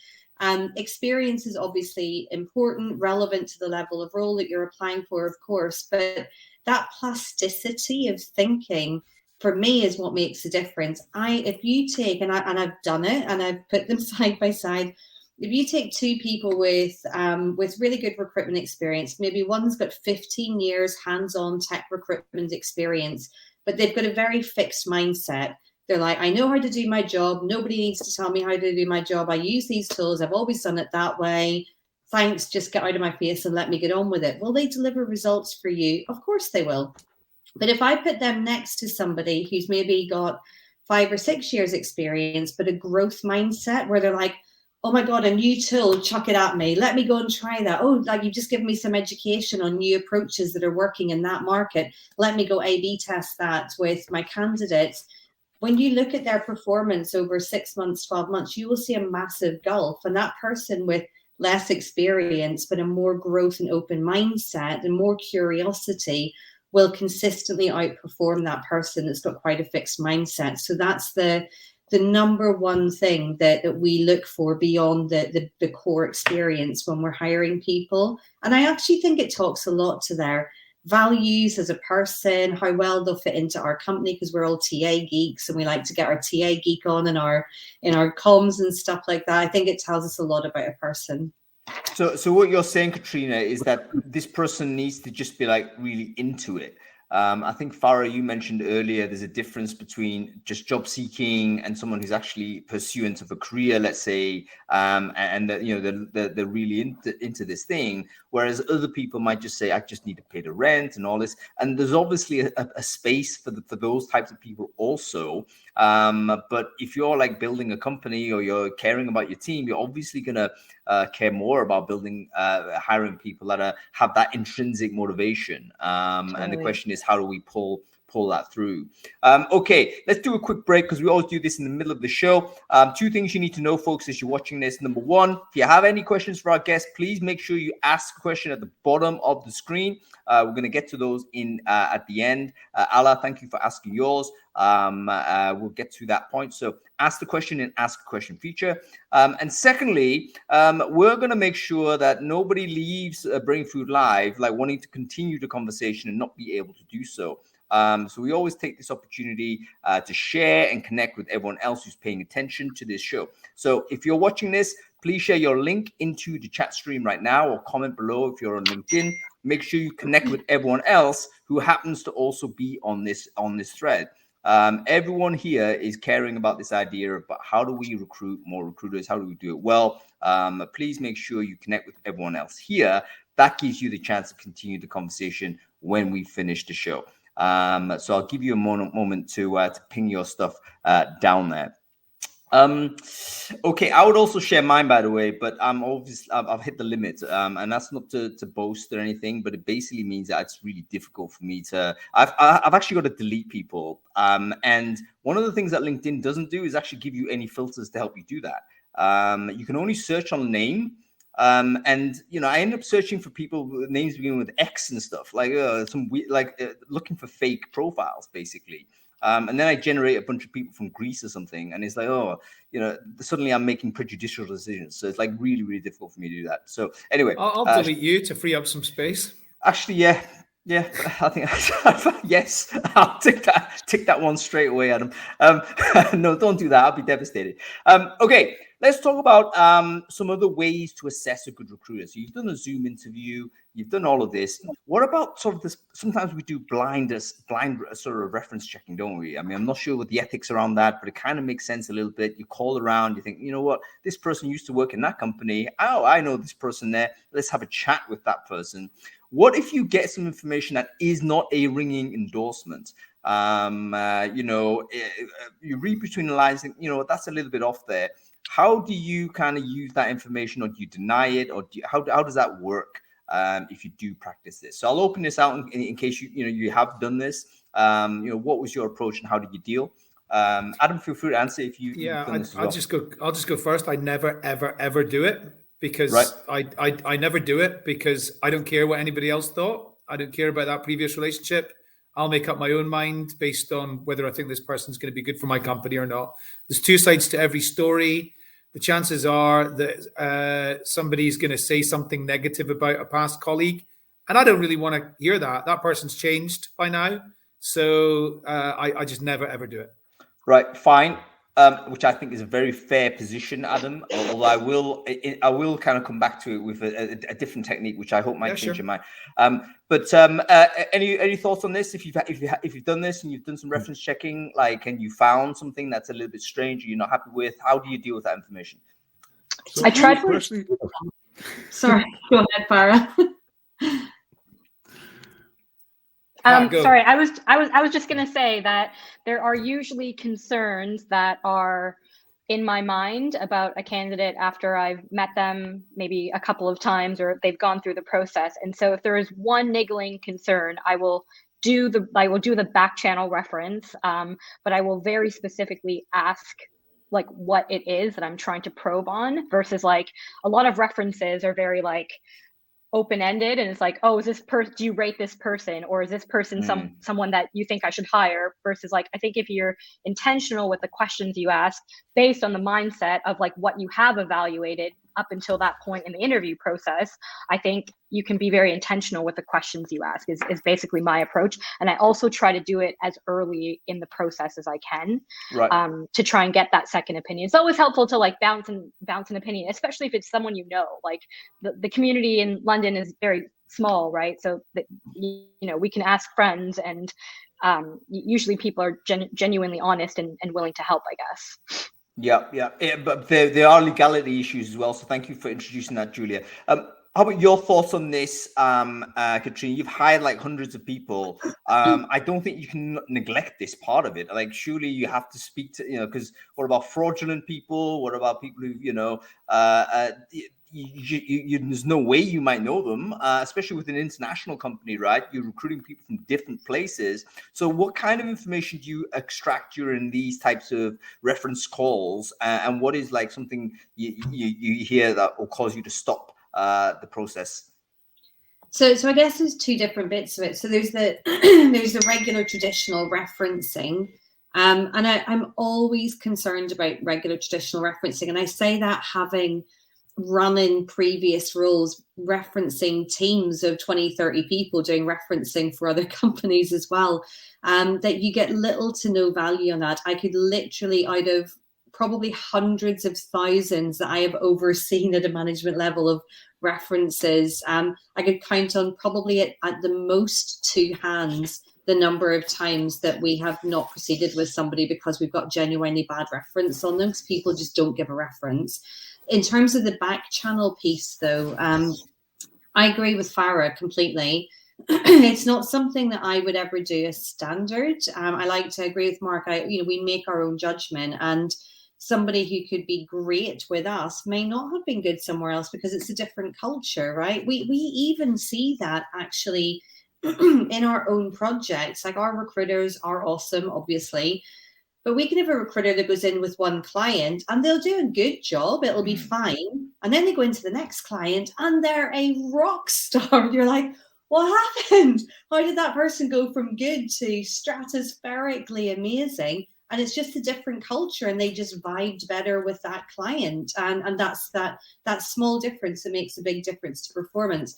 Experience is obviously important, relevant to the level of role that you're applying for, of course, but that plasticity of thinking for me is what makes a difference. If you take, and I've done it, and I've put them side by side. If you take two people with really good recruitment experience, maybe one's got 15 years hands-on tech recruitment experience, but they've got a very fixed mindset. They're like, I know how to do my job. Nobody needs to tell me how to do my job. I use these tools. I've always done it that way. Thanks, just get out of my face and let me get on with it. Will they deliver results for you? Of course they will. But if I put them next to somebody who's maybe got 5 or 6 years experience, but a growth mindset where they're like, oh my God, a new tool, chuck it at me. Let me go and try that. Oh, like you've just given me some education on new approaches that are working in that market. Let me go A/B test that with my candidates. When you look at their performance over 6 months, 12 months, you will see a massive gulf. And that person with less experience, but a more growth and open mindset and more curiosity will consistently outperform that person that's got quite a fixed mindset. So that's the number one thing that we look for beyond the core experience when we're hiring people. And I actually think it talks a lot to their values as a person, how well they'll fit into our company, because we're all TA geeks and we like to get our TA geek on in our comms and stuff like that. I think it tells us a lot about a person. So what you're saying, Katrina, is that this person needs to just be like really into it. I think, Farah, you mentioned earlier, there's a difference between just job seeking and someone who's actually pursuant of a career, let's say, and that, you know, they're really into this thing. Whereas other people might just say, I just need to pay the rent and all this. And there's obviously a space for those types of people also. But if you're like building a company or you're caring about your team, you're obviously going to care more about hiring people that have that intrinsic motivation. And the question is, how do we pull that through? Okay, let's do a quick break, because we always do this in the middle of the show. 2 things you need to know, folks, as you're watching this. Number 1, if you have any questions for our guests, please make sure you ask a question at the bottom of the screen. We're going to get to those at the end. Ala, thank you for asking yours. We'll get to that point. So ask the question and ask a question feature. And secondly, we're going to make sure that nobody leaves Brainfood Live like wanting to continue the conversation and not be able to do so. So we always take this opportunity to share and connect with everyone else who's paying attention to this show. So if you're watching this, please share your link into the chat stream right now, or comment below if you're on LinkedIn. Make sure you connect with everyone else who happens to also be on this thread. Everyone here is caring about this idea about how do we recruit more recruiters? How do we do it well? Please make sure you connect with everyone else here. That gives you the chance to continue the conversation when we finish the show. So I'll give you a moment to ping your stuff down there. Okay, I would also share mine, by the way, but I've hit the limit, and that's not to boast or anything, but it basically means that it's really difficult for me to. I've actually got to delete people, and one of the things that LinkedIn doesn't do is actually give you any filters to help you do that. You can only search on name. And you know, I end up searching for people with names beginning with X and stuff, like some weird, looking for fake profiles, basically. And then I generate a bunch of people from Greece or something, and it's like, oh, you know, suddenly I'm making prejudicial decisions. So it's like really, really difficult for me to do that. So anyway, I'll delete you to free up some space. Actually, yeah, I think yes, I'll tick that one straight away, Adam. No, don't do that. I'll be devastated. Okay, let's talk about some other ways to assess a good recruiter. So you've done a Zoom interview, you've done all of this. What about sort of this? Sometimes we do blind sort of reference checking, don't we? I mean, I'm not sure what the ethics around that, but it kind of makes sense a little bit. You call around, you think, you know what, this person used to work in that company. Oh, I know this person there. Let's have a chat with that person. What if you get some information that is not a ringing endorsement? You know, you read between the lines, and, you know, that's a little bit off there. How do you kind of use that information, or do you deny it, or how does that work if you do practice this? So I'll open this out in case you have done this. What was your approach and how did you deal? Adam, feel free to answer if you've done this as well. I'll just go first. I never ever do it because I never do it because I don't care what anybody else thought. I don't care about that previous relationship. I'll make up my own mind based on whether I think this person's going to be good for my company or not. There's two sides to every story. The chances are that somebody's going to say something negative about a past colleague, and I don't really want to hear that. That person's changed by now, so I just never ever do it. Right, fine. Which I think is a very fair position, Adam. Although I will kind of come back to it with a different technique, which I hope might change your mind. But any thoughts on this? If you've done this and you've done some reference checking, and you found something that's a little bit strange, or you're not happy with, how do you deal with that information? So I tried personally. Sorry, go ahead, Farah. Sorry, I was just going to say that there are usually concerns that are in my mind about a candidate after I've met them maybe a couple of times or they've gone through the process. And so if there is one niggling concern, I will do the back channel reference, but I will very specifically ask what it is that I'm trying to probe on, versus a lot of references are very open-ended, and it's oh, is this do you rate this person, or is this person someone that you think I should hire, versus I think if you're intentional with the questions you ask based on the mindset of what you have evaluated up until that point in the interview process, I think you can be very intentional with the questions you ask is basically my approach. And I also try to do it as early in the process as I can, to try and get that second opinion. It's always helpful to bounce an opinion, especially if it's someone the community in London is very small, right? So that we can ask friends, and usually people are genuinely honest and willing to help, I guess. Yeah, but there are legality issues as well. So thank you for introducing that, Julia. How about your thoughts on this, Katrina? You've hired hundreds of people. I don't think you can neglect this part of it. Surely you have to speak to, because what about fraudulent people? What about people who, there's no way you might know them, especially with an international company, right? You're recruiting people from different places. So what kind of information do you extract during these types of reference calls? And what is something you hear that will cause you to stop the process? So I guess there's two different bits of it. So there's the regular traditional referencing. And I'm always concerned about regular traditional referencing. And I say that having run in previous roles, referencing teams of 20, 30 people doing referencing for other companies as well, that you get little to no value on that. I could literally, out of probably hundreds of thousands that I have overseen at a management level of references, I could count on probably at the most two hands the number of times that we have not proceeded with somebody because we've got genuinely bad reference on them, because people just don't give a reference. In terms of the back channel piece, though, I agree with Farah completely. It's not something that I would ever do as standard. I like to agree with Mark. We make our own judgment, and somebody who could be great with us may not have been good somewhere else because it's a different culture, right? We even see that actually in our own projects. Our recruiters are awesome, obviously. But we can have a recruiter that goes in with one client and they'll do a good job. It'll be fine. And then they go into the next client and they're a rock star. You're like, what happened? How did that person go from good to stratospherically amazing? And it's just a different culture, and they just vibed better with that client. And that's that small difference that makes a big difference to performance.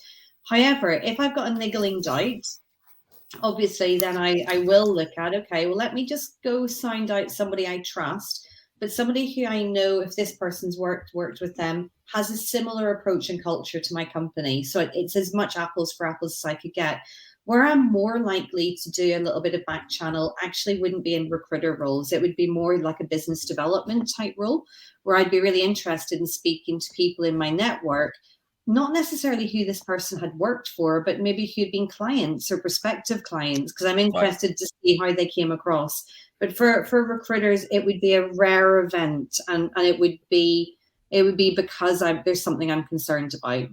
However, if I've got a niggling doubt, obviously, then I will look at, okay, well, let me just go sound out somebody I trust, but somebody who I know, if this person's worked with them, has a similar approach and culture to my company. So it's as much apples for apples as I could get. Where I'm more likely to do a little bit of back channel actually wouldn't be in recruiter roles. It would be more like a business development type role, where I'd be really interested in speaking to people in my network, not necessarily who this person had worked for, but maybe who'd been clients or prospective clients, because I'm interested to see how they came across. But for recruiters, it would be a rare event, and it would be because there's something I'm concerned about.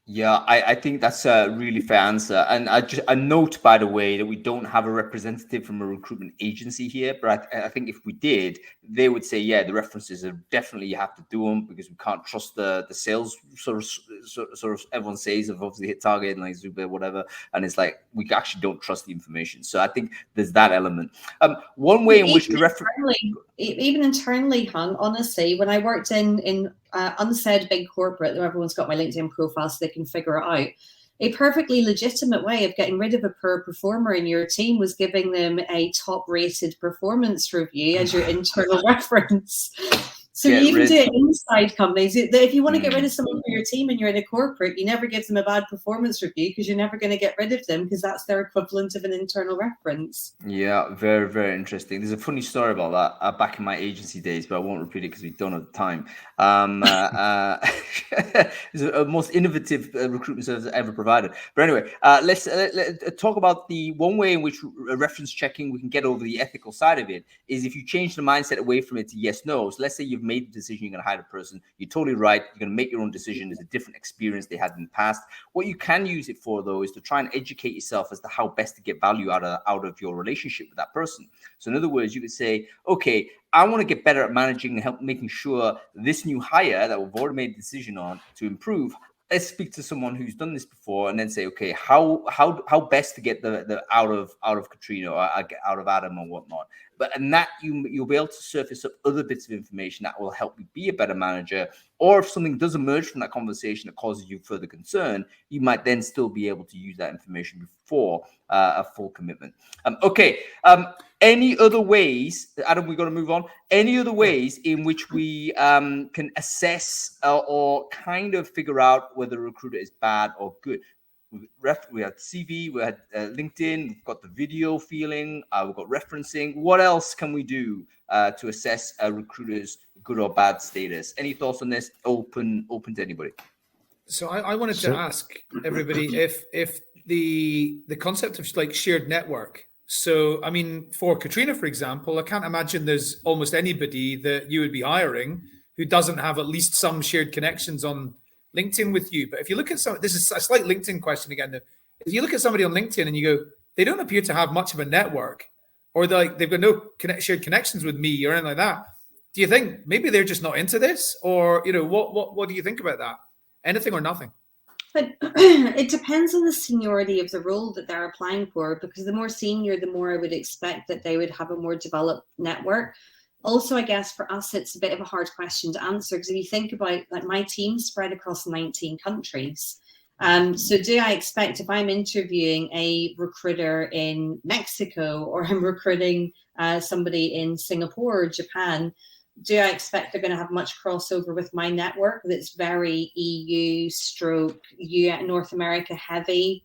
Yeah, I think that's a really fair answer. And a note, by the way, that we don't have a representative from a recruitment agency here. But I think if we did, they would say, yeah, the references are definitely, you have to do them because we can't trust the sales sort of everyone says of obviously hit target and like Zuber, whatever. And it's like, we actually don't trust the information. So I think there's that element. One way in which the reference... Even internally, Hung, honestly, when I worked in unsaid big corporate, everyone's got my LinkedIn profile so they can figure it out. A perfectly legitimate way of getting rid of a poor performer in your team was giving them a top-rated performance review as your internal reference. So you even do it inside companies. If you want to get rid of someone from your team and you're in a corporate, you never give them a bad performance review because you're never going to get rid of them because that's their equivalent of an internal reference. Yeah, very, very interesting. There's a funny story about that back in my agency days, but I won't repeat it because we don't have time. It's the most innovative recruitment service ever provided. But anyway, let's talk about the one way in which reference checking we can get over the ethical side of it is if you change the mindset away from it to yes, no. So let's say you've made the decision you're going to hire a person. You're totally right. You're going to make your own decision. There's a different experience they had in the past. What you can use it for, though, is to try and educate yourself as to how best to get value out of your relationship with that person. So in other words, you could say, okay, I want to get better at managing and help making sure this new hire that we've already made a decision on to improve. Let's speak to someone who's done this before and then say, okay, how best to get the out of Katrina or out of Adam or whatnot. But and that you'll be able to surface up other bits of information that will help you be a better manager. Or if something does emerge from that conversation that causes you further concern, you might then still be able to use that information before a full commitment. Any other ways, Adam, we've got to move on. Any other ways in which we can assess or kind of figure out whether a recruiter is bad or good? We had CV, we had LinkedIn, we've got the video feeling, we've got referencing. What else can we do to assess a recruiter's good or bad status? Any thoughts on this? Open to anybody. So I wanted to ask everybody if the concept of like shared network. So, I mean, for Katrina, for example, I can't imagine there's almost anybody that you would be hiring who doesn't have at least some shared connections on LinkedIn with you. But if you look at this is a slight LinkedIn question again, though. If you look at somebody on LinkedIn and you go, they don't appear to have much of a network, or they've got no shared connections with me or anything like that. Do you think maybe they're just not into this? Or, what do you think about that? Anything or nothing? But it depends on the seniority of the role that they're applying for, because the more senior, the more I would expect that they would have a more developed network. Also, I guess for us, it's a bit of a hard question to answer because if you think about like my team spread across 19 countries. So do I expect if I'm interviewing a recruiter in Mexico or I'm recruiting somebody in Singapore or Japan, do I expect they're going to have much crossover with my network that's very EU North America heavy?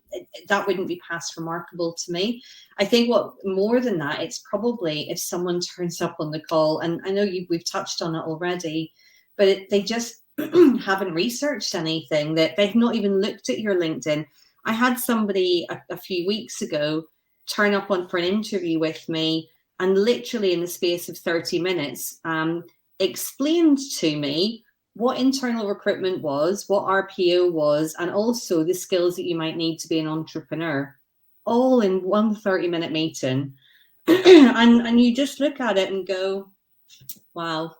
That wouldn't be past remarkable to me. I think what more than that, it's probably if someone turns up on the call, and I know we've touched on it already, but they just haven't researched anything, that they've not even looked at your LinkedIn. I had somebody a few weeks ago turn up for an interview with me, and literally in the space of 30 minutes, explained to me what internal recruitment was, what RPO was, and also the skills that you might need to be an entrepreneur, all in one 30-minute meeting. and you just look at it and go, wow,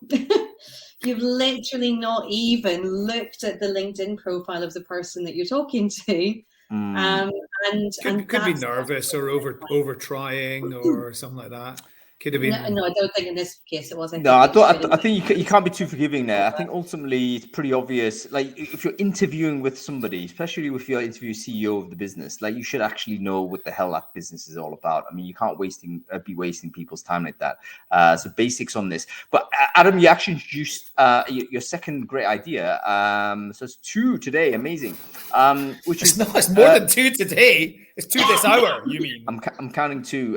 you've literally not even looked at the LinkedIn profile of the person that you're talking to. And could be nervous or over trying or something like that. Could have been. No, I don't think in this case it was. I think you can't be too forgiving there. I think ultimately it's pretty obvious. Like if you're interviewing with somebody, especially if you're interviewing CEO of the business, like you should actually know what the hell that business is all about. I mean, you can't be wasting people's time like that. So basics on this. But Adam, you actually introduced your second great idea. So it's 2 today. Amazing. Which is no, it's more than 2 today. It's 2 this hour. You mean? I'm counting 2.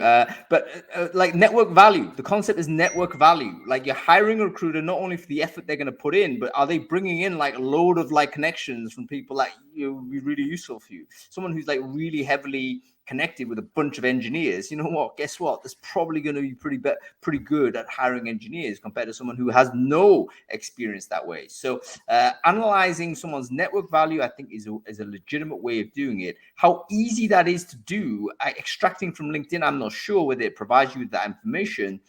But like network value. The concept is network value. Like you're hiring a recruiter not only for the effort they're going to put in, but are they bringing in like a load of like connections from people that be really useful for you? Someone who's like really heavily connected with a bunch of engineers, you know what? Guess what? That's probably going to be pretty good at hiring engineers compared to someone who has no experience that way. So analyzing someone's network value, I think, is a legitimate way of doing it. How easy that is to do, extracting from LinkedIn, I'm not sure whether it provides you with that information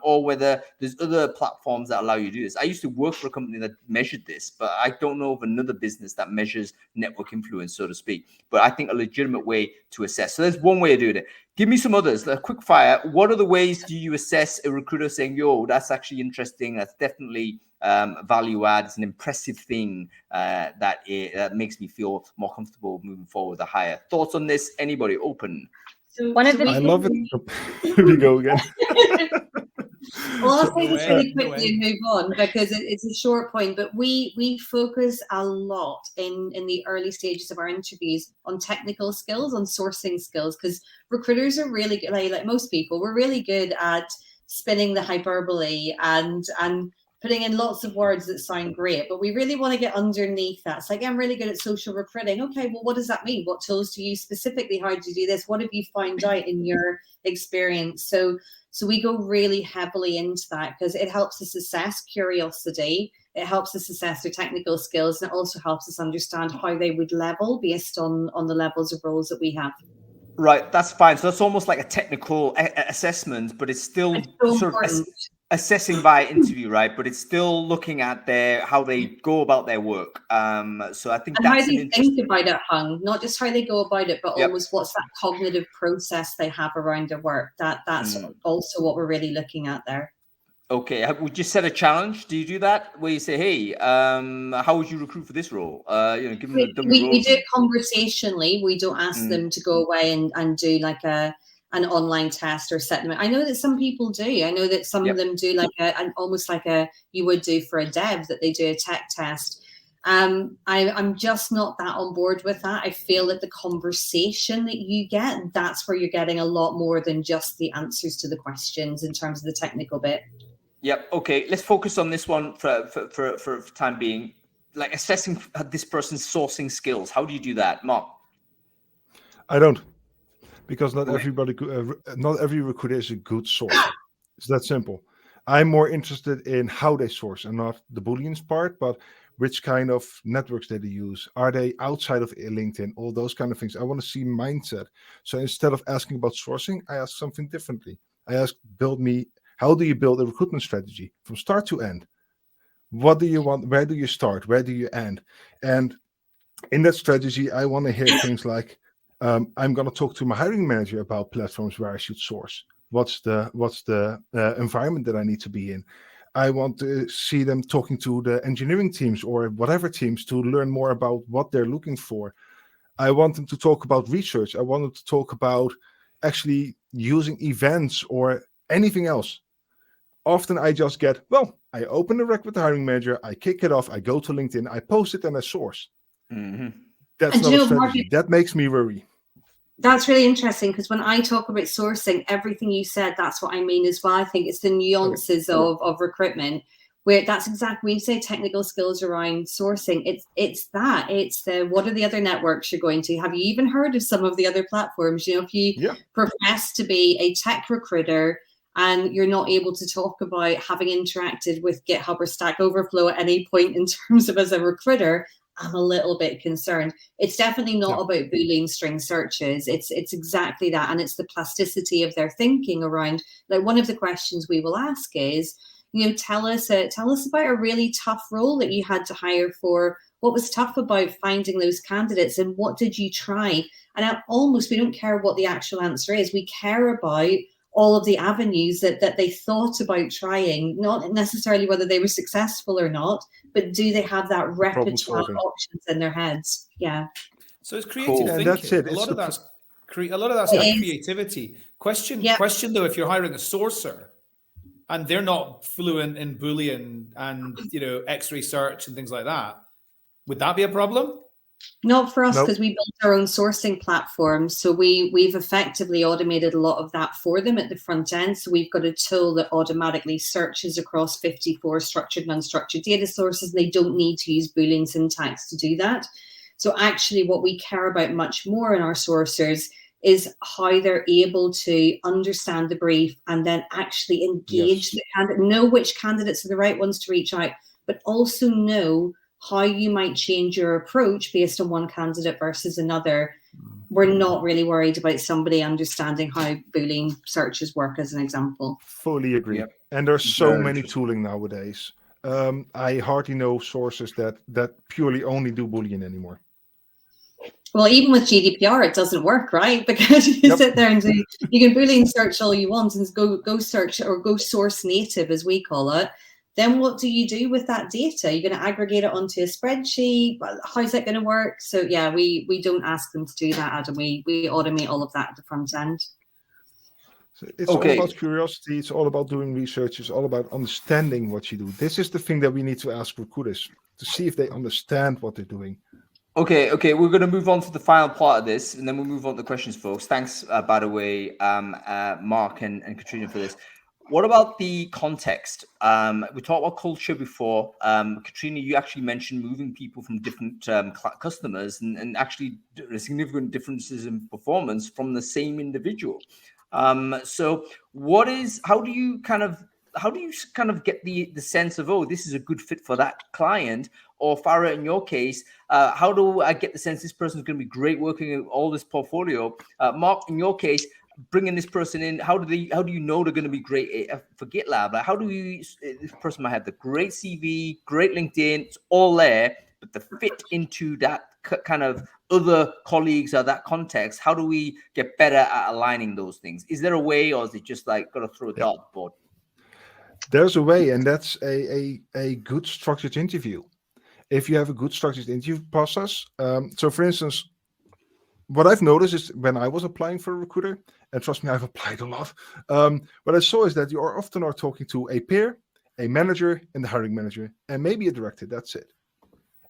or whether there's other platforms that allow you to do this. I used to work for a company that measured this, but I don't know of another business that measures network influence, so to speak. But I think a legitimate way to assess. So there's one way of doing it. Give me some others. A quick fire. What other ways do you assess a recruiter saying, yo, that's actually interesting. That's definitely value add. It's an impressive thing that makes me feel more comfortable moving forward with a hire. Thoughts on this? Anybody open? I love it. Here we go again. Well, I'll say this really quickly and move on because it's a short point, but we focus a lot in the early stages of our interviews on technical skills, on sourcing skills, because recruiters are really good, like most people, we're really good at spinning the hyperbole and putting in lots of words that sound great, but we really want to get underneath that. It's like, I'm really good at social recruiting. Okay, well, what does that mean? What tools do you use specifically? How do you do this? What have you found out in your experience? So we go really heavily into that because it helps us assess curiosity. It helps us assess their technical skills, and it also helps us understand how they would level based on the levels of roles that we have. Right, that's fine. So that's almost like a technical assessment, but it's still sort of assessing by interview, right? But it's still looking at how they go about their work. So I think and that's how they think about it, Hung, not just how they go about it, but almost what's that cognitive process they have around their work. That's also what we're really looking at there. Okay, would you set a challenge? Do you do that where you say, "Hey, how would you recruit for this role?" Give them a dummy role. We do it conversationally. We don't ask them to go away and do like an online test or set them. I know that some people do. I know that some of them do like almost like you would do for a dev, that they do a tech test. I'm just not that on board with that. I feel that the conversation that you get, that's where you're getting a lot more than just the answers to the questions in terms of the technical bit. Yep. Okay. Let's focus on this one for time being. Like assessing this person's sourcing skills. How do you do that, Mark? I don't, because not every recruiter is a good source. It's that simple. I'm more interested in how they source and not the Booleans part, but which kind of networks they use. Are they outside of LinkedIn? All those kind of things. I want to see mindset. So instead of asking about sourcing, I ask something differently. I ask, how do you build a recruitment strategy from start to end? What do you want? Where do you start? Where do you end? And in that strategy, I want to hear things like, I'm going to talk to my hiring manager about platforms where I should source. What's the environment that I need to be in? I want to see them talking to the engineering teams or whatever teams to learn more about what they're looking for. I want them to talk about research. I want them to talk about actually using events or anything else. Often I just get, I open the rec with the hiring manager, I kick it off, I go to LinkedIn, I post it and I source. Mm-hmm. That's not a strategy. That makes me worry. That's really interesting because when I talk about sourcing, everything you said, that's what I mean as well. I think it's the nuances of recruitment, where that's exactly when you say technical skills around sourcing. It's the what are the other networks you're going to? Have you even heard of some of the other platforms? If you profess to be a tech recruiter and you're not able to talk about having interacted with GitHub or Stack Overflow at any point in terms of as a recruiter, I'm a little bit concerned. It's definitely not about Boolean string searches. It's exactly that. And it's the plasticity of their thinking around, like one of the questions we will ask is, tell us about a really tough role that you had to hire for. What was tough about finding those candidates and what did you try? And we don't care what the actual answer is. We care about all of the avenues that they thought about trying, not necessarily whether they were successful or not, but do they have that repertoire of options in their heads? Yeah. So it's creative thinking. That's it. A lot of that's creativity. Question though, if you're hiring a sourcer and they're not fluent in Boolean and X-ray search and things like that, would that be a problem? Not for us, because we built our own sourcing platform. So we've effectively automated a lot of that for them at the front end. So we've got a tool that automatically searches across 54 structured and unstructured data sources. They don't need to use Boolean syntax to do that. So actually what we care about much more in our sourcers is how they're able to understand the brief and then actually engage the candidate, know which candidates are the right ones to reach out, but also know how you might change your approach based on one candidate versus another. We're not really worried about somebody understanding how Boolean searches work, as an example. Fully agree. Yep. And there's so many tooling nowadays. I hardly know sources that purely only do Boolean anymore. Well, even with GDPR, it doesn't work, right? Because you sit there and you can Boolean search all you want and go search or go source native, as we call it. Then what do you do with that data? You're going to aggregate it onto a spreadsheet. How's that going to work? So yeah, we don't ask them to do that, Adam. We automate all of that at the front end. So it's all about curiosity. It's all about doing research. It's all about understanding what you do. This is the thing that we need to ask recruiters, to see if they understand what they're doing. Okay. We're going to move on to the final part of this, and then we'll move on to questions, folks. Thanks, by the way, Mark and Katrina, for this. What about the context? We talked about culture before. Katrina, you actually mentioned moving people from different customers and actually significant differences in performance from the same individual. So how do you kind of get the sense of, oh, this is a good fit for that client? Or Farah, in your case, how do I get the sense this person is going to be great working in all this portfolio? Mark, in your case, bringing this person in, how do you know they're going to be great for GitLab? Like, how do this person might have the great CV, great LinkedIn, it's all there, but the fit into that kind of other colleagues or that context, how do we get better at aligning those things? Is there a way, or is it just like got to throw a dartboard? There's a way, and that's a good structured interview. If you have a good structured interview process, so for instance, what I've noticed is when I was applying for a recruiter, and trust me, I've applied a lot, what I saw is that you often are talking to a peer, a manager, and the hiring manager, and maybe a director. That's it.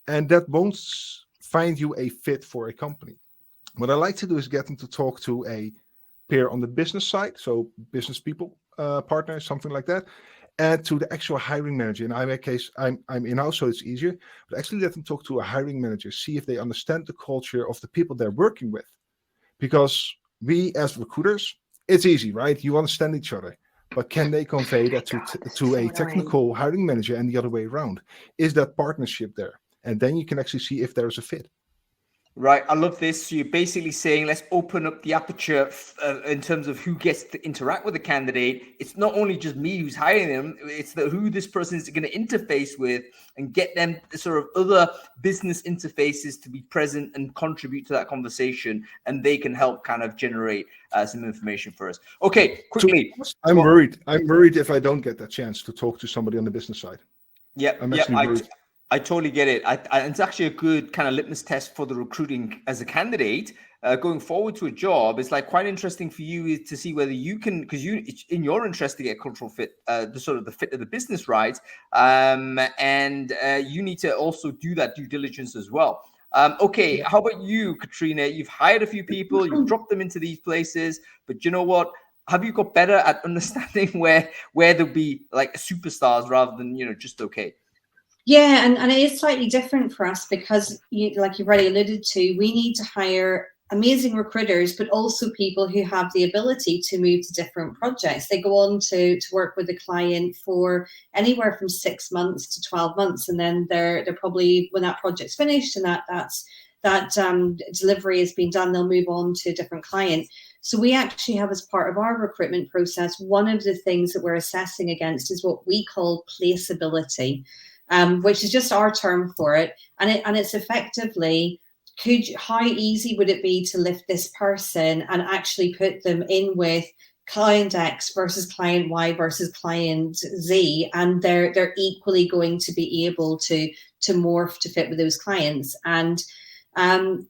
And that won't find you a fit for a company. What I like to do is get them to talk to a peer on the business side, so business people, partner, something like that, and to the actual hiring manager. In my case, I'm in-house, so it's easier, but actually let them talk to a hiring manager, see if they understand the culture of the people they're working with. Because we as recruiters, it's easy, right? You understand each other, but can they convey that to a technical hiring manager and the other way around? Is that partnership there? And then you can actually see if there's a fit. Right. I love this. So you're basically saying, let's open up the aperture in terms of who gets to interact with the candidate. It's not only just me who's hiring them. It's who this person is going to interface with and get them sort of other business interfaces to be present and contribute to that conversation. And they can help kind of generate some information for us. Okay, quickly. So I'm worried. I'm worried if I don't get that chance to talk to somebody on the business side. Yeah. I totally get it. It's actually a good kind of litmus test for the recruiting as a candidate going forward to a job. It's like quite interesting for you to see whether you can, because it's in your interest to get cultural fit, the sort of the fit of the business, right? And you need to also do that due diligence as well. Okay, how about you, Katrina? You've hired a few people, you've dropped them into these places, but you know what? Have you got better at understanding where there'll be like superstars rather than, just okay? Yeah, and it is slightly different for us because, like you've already alluded to, we need to hire amazing recruiters, but also people who have the ability to move to different projects. They go on to work with a client for anywhere from 6 months to 12 months, and then they're probably, when that project's finished and that delivery has been done, they'll move on to a different client. So we actually have, as part of our recruitment process, one of the things that we're assessing against is what we call placeability. Which is just our term for it, and it's effectively, how easy would it be to lift this person and actually put them in with client X versus client Y versus client Z, and they're equally going to be able to morph to fit with those clients. And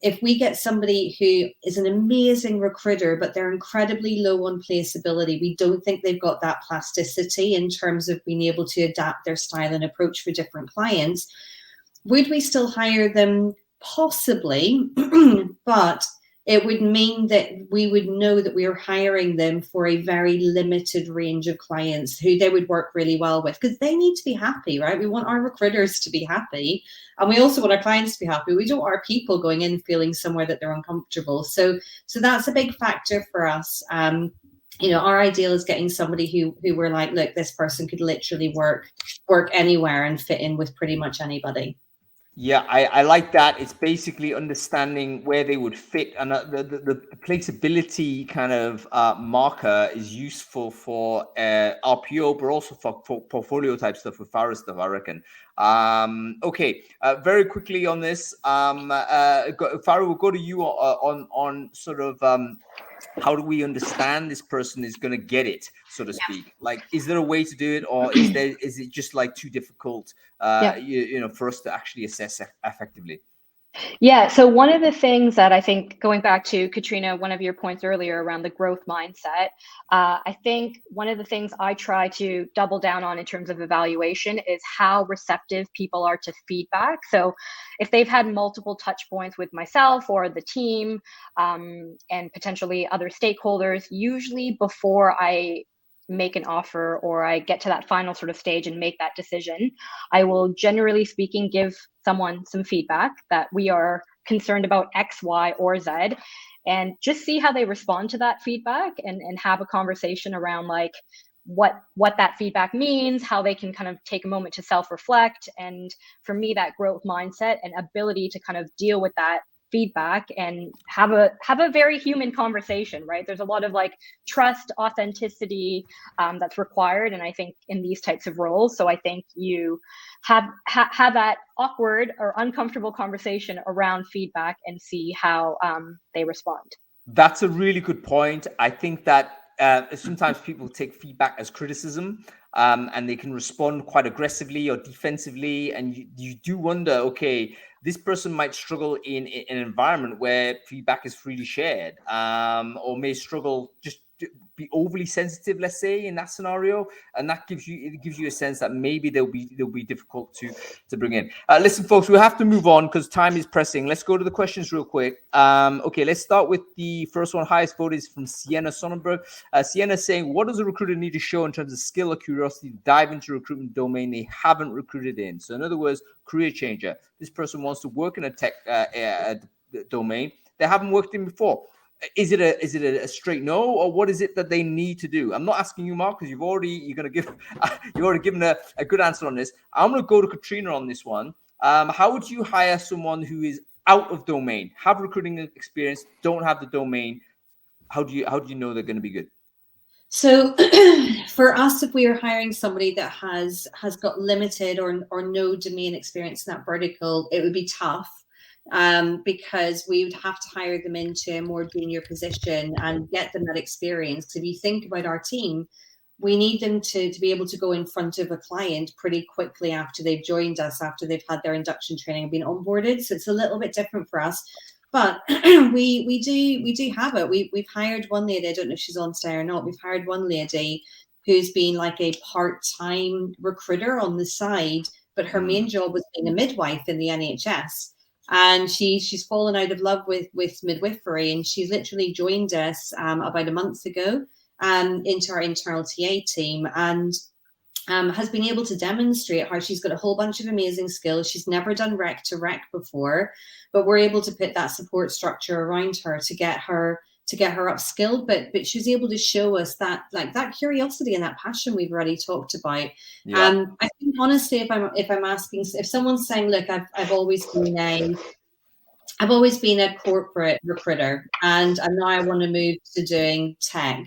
if we get somebody who is an amazing recruiter, but they're incredibly low on placeability, we don't think they've got that plasticity in terms of being able to adapt their style and approach for different clients, would we still hire them? Possibly, but it would mean that we would know that we are hiring them for a very limited range of clients who they would work really well with, because they need to be happy, right? We want our recruiters to be happy, and we also want our clients to be happy. We don't want our people going in feeling somewhere that they're uncomfortable. So that's a big factor for us. Our ideal is getting somebody who we're like, look, this person could literally work anywhere and fit in with pretty much anybody. Yeah, I like that. It's basically understanding where they would fit, and the placeability kind of marker is useful for RPO, but also for portfolio type stuff with Farah stuff, I reckon. Okay, very quickly on this, Farah, we'll go to you on sort of how do we understand this person is going to get it, so to speak? Like, is there a way to do it, or is it just like too difficult, for us to actually assess effectively? Yeah. So one of the things that I think, going back to Katrina, one of your points earlier around the growth mindset, I think one of the things I try to double down on in terms of evaluation is how receptive people are to feedback. So if they've had multiple touch points with myself or the team, and potentially other stakeholders, usually before I make an offer or I get to that final sort of stage and make that decision, I will, generally speaking, give someone some feedback that we are concerned about X, Y, or Z, and just see how they respond to that feedback, and have a conversation around like what that feedback means, how they can kind of take a moment to self-reflect. And for me, that growth mindset and ability to kind of deal with that feedback and have a very human conversation, right? There's a lot of like trust, authenticity that's required, and I think in these types of roles. So I think you have that awkward or uncomfortable conversation around feedback and see how they respond. That's a really good point. I think that sometimes people take feedback as criticism, and they can respond quite aggressively or defensively, and you do wonder, okay, this person might struggle in an environment where feedback is freely shared, or may struggle just to be overly sensitive, let's say, in that scenario, and that gives you a sense that maybe they'll be difficult to bring in. Listen, folks, we have to move on because time is pressing. Let's go to the questions real quick. Okay, let's start with the first one. Highest vote is from Sienna Sonnenberg. Sienna saying, what does a recruiter need to show in terms of skill or curiosity to dive into a recruitment domain they haven't recruited in? So in other words, career changer. This person wants to work in a tech domain they haven't worked in before. Is it a straight no, or what is it that they need to do? I'm not asking you, Mark, because you've already given a good answer on this. I'm going to go to Katrina on this one. How would you hire someone who is out of domain, have recruiting experience, don't have the domain? How do you know they're going to be good? So for us, if we are hiring somebody that has got limited or no domain experience in that vertical, it would be tough. Because we would have to hire them into a more junior position and get them that experience. Because if you think about our team, we need them to be able to go in front of a client pretty quickly after they've joined us, after they've had their induction training and been onboarded. So it's a little bit different for us. But we do have it. We've hired one lady, I don't know if she's on today or not. We've hired one lady who's been like a part-time recruiter on the side, but her main job was being a midwife in the NHS. And she's fallen out of love with midwifery, and she's literally joined us about a month ago into our internal TA team, and has been able to demonstrate how she's got a whole bunch of amazing skills. She's never done rec to rec before, but we're able to put that support structure around her to get her upskilled, but she was able to show us that, like, that curiosity and that passion we've already talked about. Yeah. I think honestly, if I'm asking, if someone's saying, look, I've always been a corporate recruiter and now I want to move to doing tech,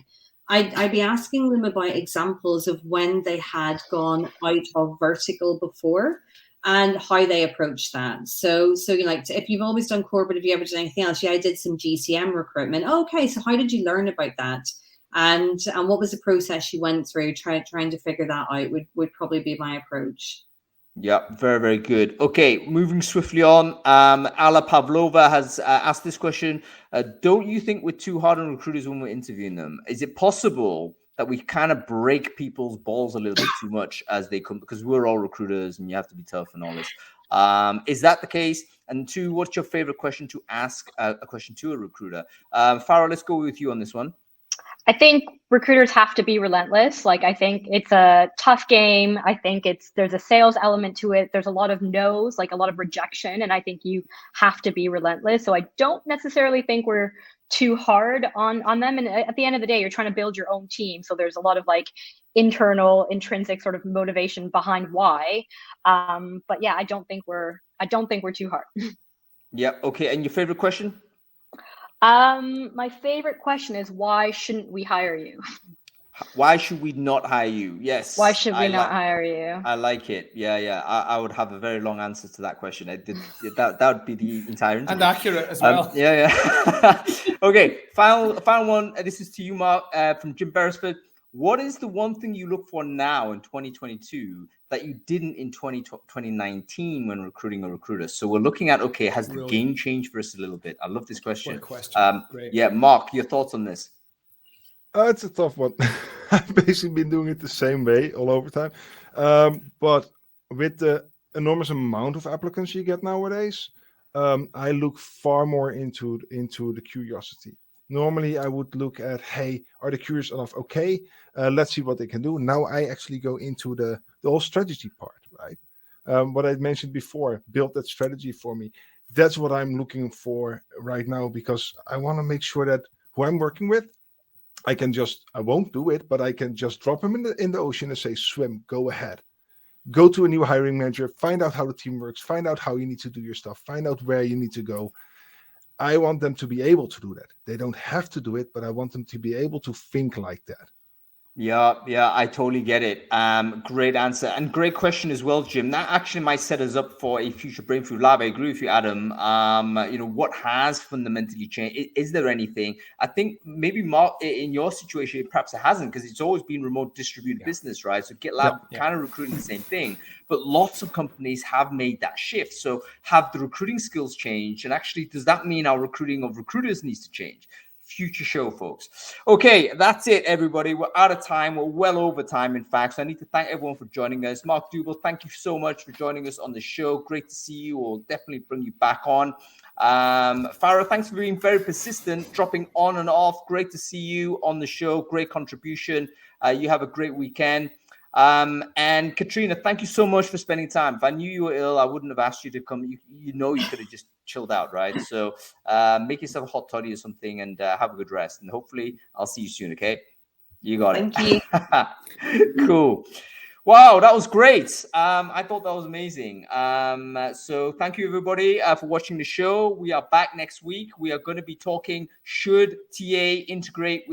I'd be asking them about examples of when they had gone out of vertical before and how they approach that. So like, if you've always done corporate, have you ever done anything else? Yeah, I did some GCM recruitment. Okay, so how did you learn about that? And what was the process you went through trying to figure that out would probably be my approach. Yeah, very, very good. Okay, moving swiftly on. Ala Pavlova has asked this question. Don't you think we're too hard on recruiters when we're interviewing them? Is it possible that we kind of break people's balls a little bit too much as they come? Because we're all recruiters and you have to be tough and all this. Is that the case? And 2, what's your favorite question to ask a question to a recruiter? Farah, let's go with you on this one. I think recruiters have to be relentless. Like, I think it's a tough game. I think there's a sales element to it. There's a lot of no's, like a lot of rejection. And I think you have to be relentless. So I don't necessarily think we're too hard on them. And at the end of the day, you're trying to build your own team. So there's a lot of like internal, intrinsic sort of motivation behind why. But yeah, I don't think we're too hard. Yeah. Okay. And your favorite question? My favorite question is, why shouldn't we hire you? Why should we not hire you? Yes. Why should we not hire you? I like it. Yeah. I would have a very long answer to that question. That would be the entire interview. And accurate as well. Yeah. Okay. Final one. This is to you, Mark, from Jim Beresford. What is the one thing you look for now in 2022 that you didn't in 2019 when recruiting a recruiter? So we're looking at, okay, has the game changed for us a little bit? I love this question. What a question. Great. Yeah, Mark, your thoughts on this? It's a tough one. I've basically been doing it the same way all over time. But with the enormous amount of applicants you get nowadays, I look far more into the curiosity. Normally, I would look at, hey, are they curious enough? Okay, let's see what they can do. Now I actually go into the whole strategy part, right? What I mentioned before, build that strategy for me. That's what I'm looking for right now, because I want to make sure that who I'm working with, I won't do it, but I can just drop him in the ocean and say, swim, go ahead. Go to a new hiring manager, find out how the team works, find out how you need to do your stuff, find out where you need to go. I want them to be able to do that. They don't have to do it, but I want them to be able to think like that. Yeah, I totally get it. Great answer and great question as well, Jim. That actually might set us up for a future Brainfood Lab. I agree with you, Adam. What has fundamentally changed? Is there anything? I think maybe, Mark, in your situation, perhaps it hasn't, because it's always been remote distributed business, right? So Gitlab kind of recruiting the same thing, but lots of companies have made that shift. So have the recruiting skills changed? And actually, does that mean our recruiting of recruiters needs to change? Future show, folks. Okay, that's it, everybody. We're out of time. We're well over time, in fact. So I need to thank everyone for joining us. Mark Deubels, thank you so much for joining us on the show. Great to see you. We'll definitely bring you back on. Farah, thanks for being very persistent, dropping on and off. Great to see you on the show. Great contribution. You have a great weekend. And Katrina, thank you so much for spending time. If I knew you were ill, I wouldn't have asked you to come. You could have just chilled out, right? So make yourself a hot toddy or something and have a good rest. And hopefully I'll see you soon, okay? You got it. Thank you. Cool. Wow, that was great. I thought that was amazing. So thank you, everybody, for watching the show. We are back next week. We are going to be talking, should TA reintegrate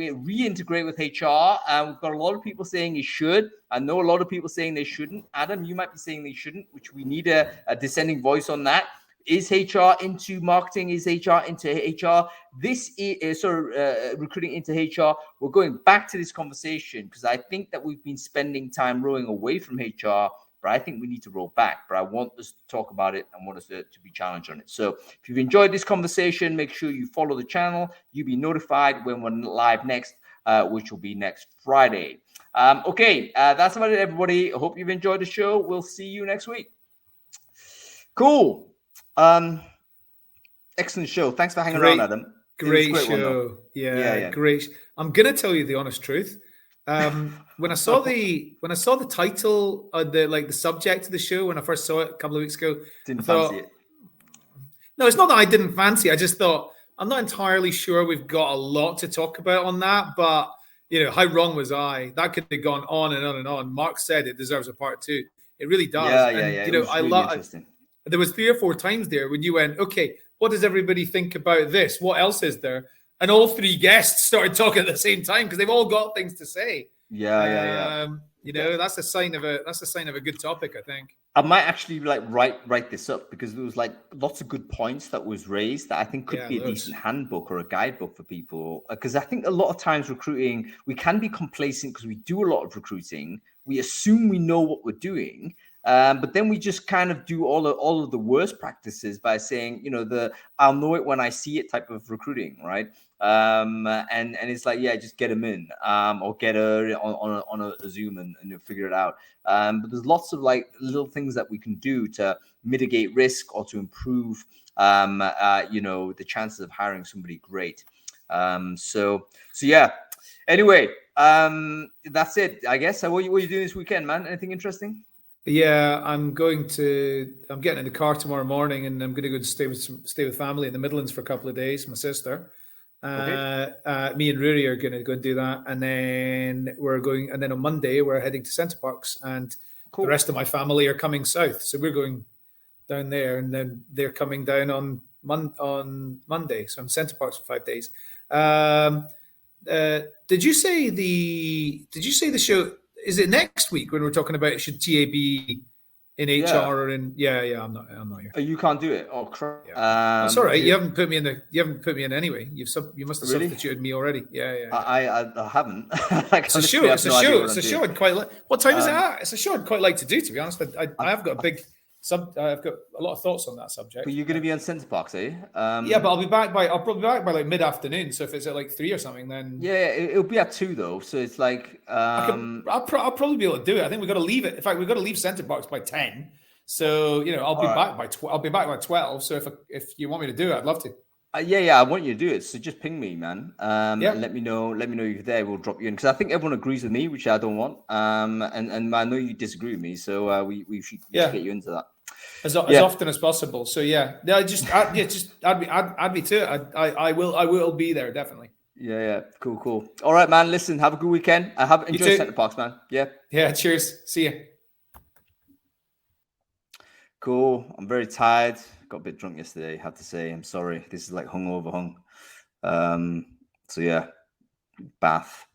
with HR? We've got a lot of people saying it should. I know a lot of people saying they shouldn't. Adam, you might be saying they shouldn't, which we need a dissenting voice on that. Is HR into marketing? Is HR into HR? This is recruiting into HR. We're going back to this conversation because I think that we've been spending time rowing away from HR, but I think we need to roll back. But I want us to talk about it and want us to be challenged on it. So if you've enjoyed this conversation, make sure you follow the channel. You'll be notified when we're live next, which will be next Friday. Okay, that's about it, everybody. I hope you've enjoyed the show. We'll see you next week. Cool. Excellent show. Thanks for hanging around, Adam. Great show. Yeah, great. I'm gonna tell you the honest truth. When I saw the title, the subject of the show, when I first saw it a couple of weeks ago, didn't fancy it. No, it's not that I didn't fancy it. I just thought I'm not entirely sure we've got a lot to talk about on that, but how wrong was I? That could have gone on and on and on. Mark said it deserves a part 2. It really does. Yeah. I love it. There was 3 or 4 times there when you went, okay, what does everybody think about this? What else is there? And all 3 guests started talking at the same time because they've all got things to say. Yeah. That's a sign of a good topic, I think. I might actually write this up because there was lots of good points that was raised that I think could be a decent handbook or a guidebook for people. Because I think a lot of times recruiting, we can be complacent because we do a lot of recruiting. We assume we know what we're doing. But then we just kind of do all of the worst practices by saying, I'll know it when I see it type of recruiting, right? And it's just get them in, or get her on a Zoom and you'll figure it out. But there's lots of little things that we can do to mitigate risk or to improve you know, the chances of hiring somebody great. So yeah. Anyway, that's it, I guess. So what are you doing this weekend, man? Anything interesting? Yeah, I'm getting in the car tomorrow morning, and I'm going to go to stay with family in the Midlands for a couple of days. My sister, me and Rory are going to go and do that, and then on Monday we're heading to Centre Parks, and the rest of my family are coming south, so we're going down there, and then they're coming down on Monday. So I'm Centre Parks for 5 days. Did you say the show? Is it next week when we're talking about should TA be in HR or in? Yeah, I'm not here. Oh, you can't do it. Oh crap! Yeah. That's all right. You haven't put me in anyway. You must have Really? substituted me already. Yeah. I haven't. It's a show. It's a show. I'd quite like. What time is it at? It's a show I'd quite like to do. To be honest, I have got a big. I've got a lot of thoughts on that subject. But you're going to be on Centre Parks, are you? Yeah, but I'll probably be back by like mid-afternoon. So if it's at like 3 or something, then it'll be at 2 though. So it's like I'll probably be able to do it. I think we've got to leave it. In fact, we've got to leave Centre Parks by 10. So you know, I'll be back by I'll be back by 12. So if you want me to do it, I'd love to. I want you to do it. So just ping me, man. And let me know you're there. We'll drop you in because I think everyone agrees with me, which I don't want. And I know you disagree with me, so we should get you into that. As often as possible. So add me to it. I will be there definitely. Yeah. Cool. All right, man. Listen, have a good weekend. Enjoy Centre Parks, man. Yeah. Cheers. See you. Cool. I'm very tired. Got a bit drunk yesterday. Have to say, I'm sorry. This is like hungover. So yeah, bath.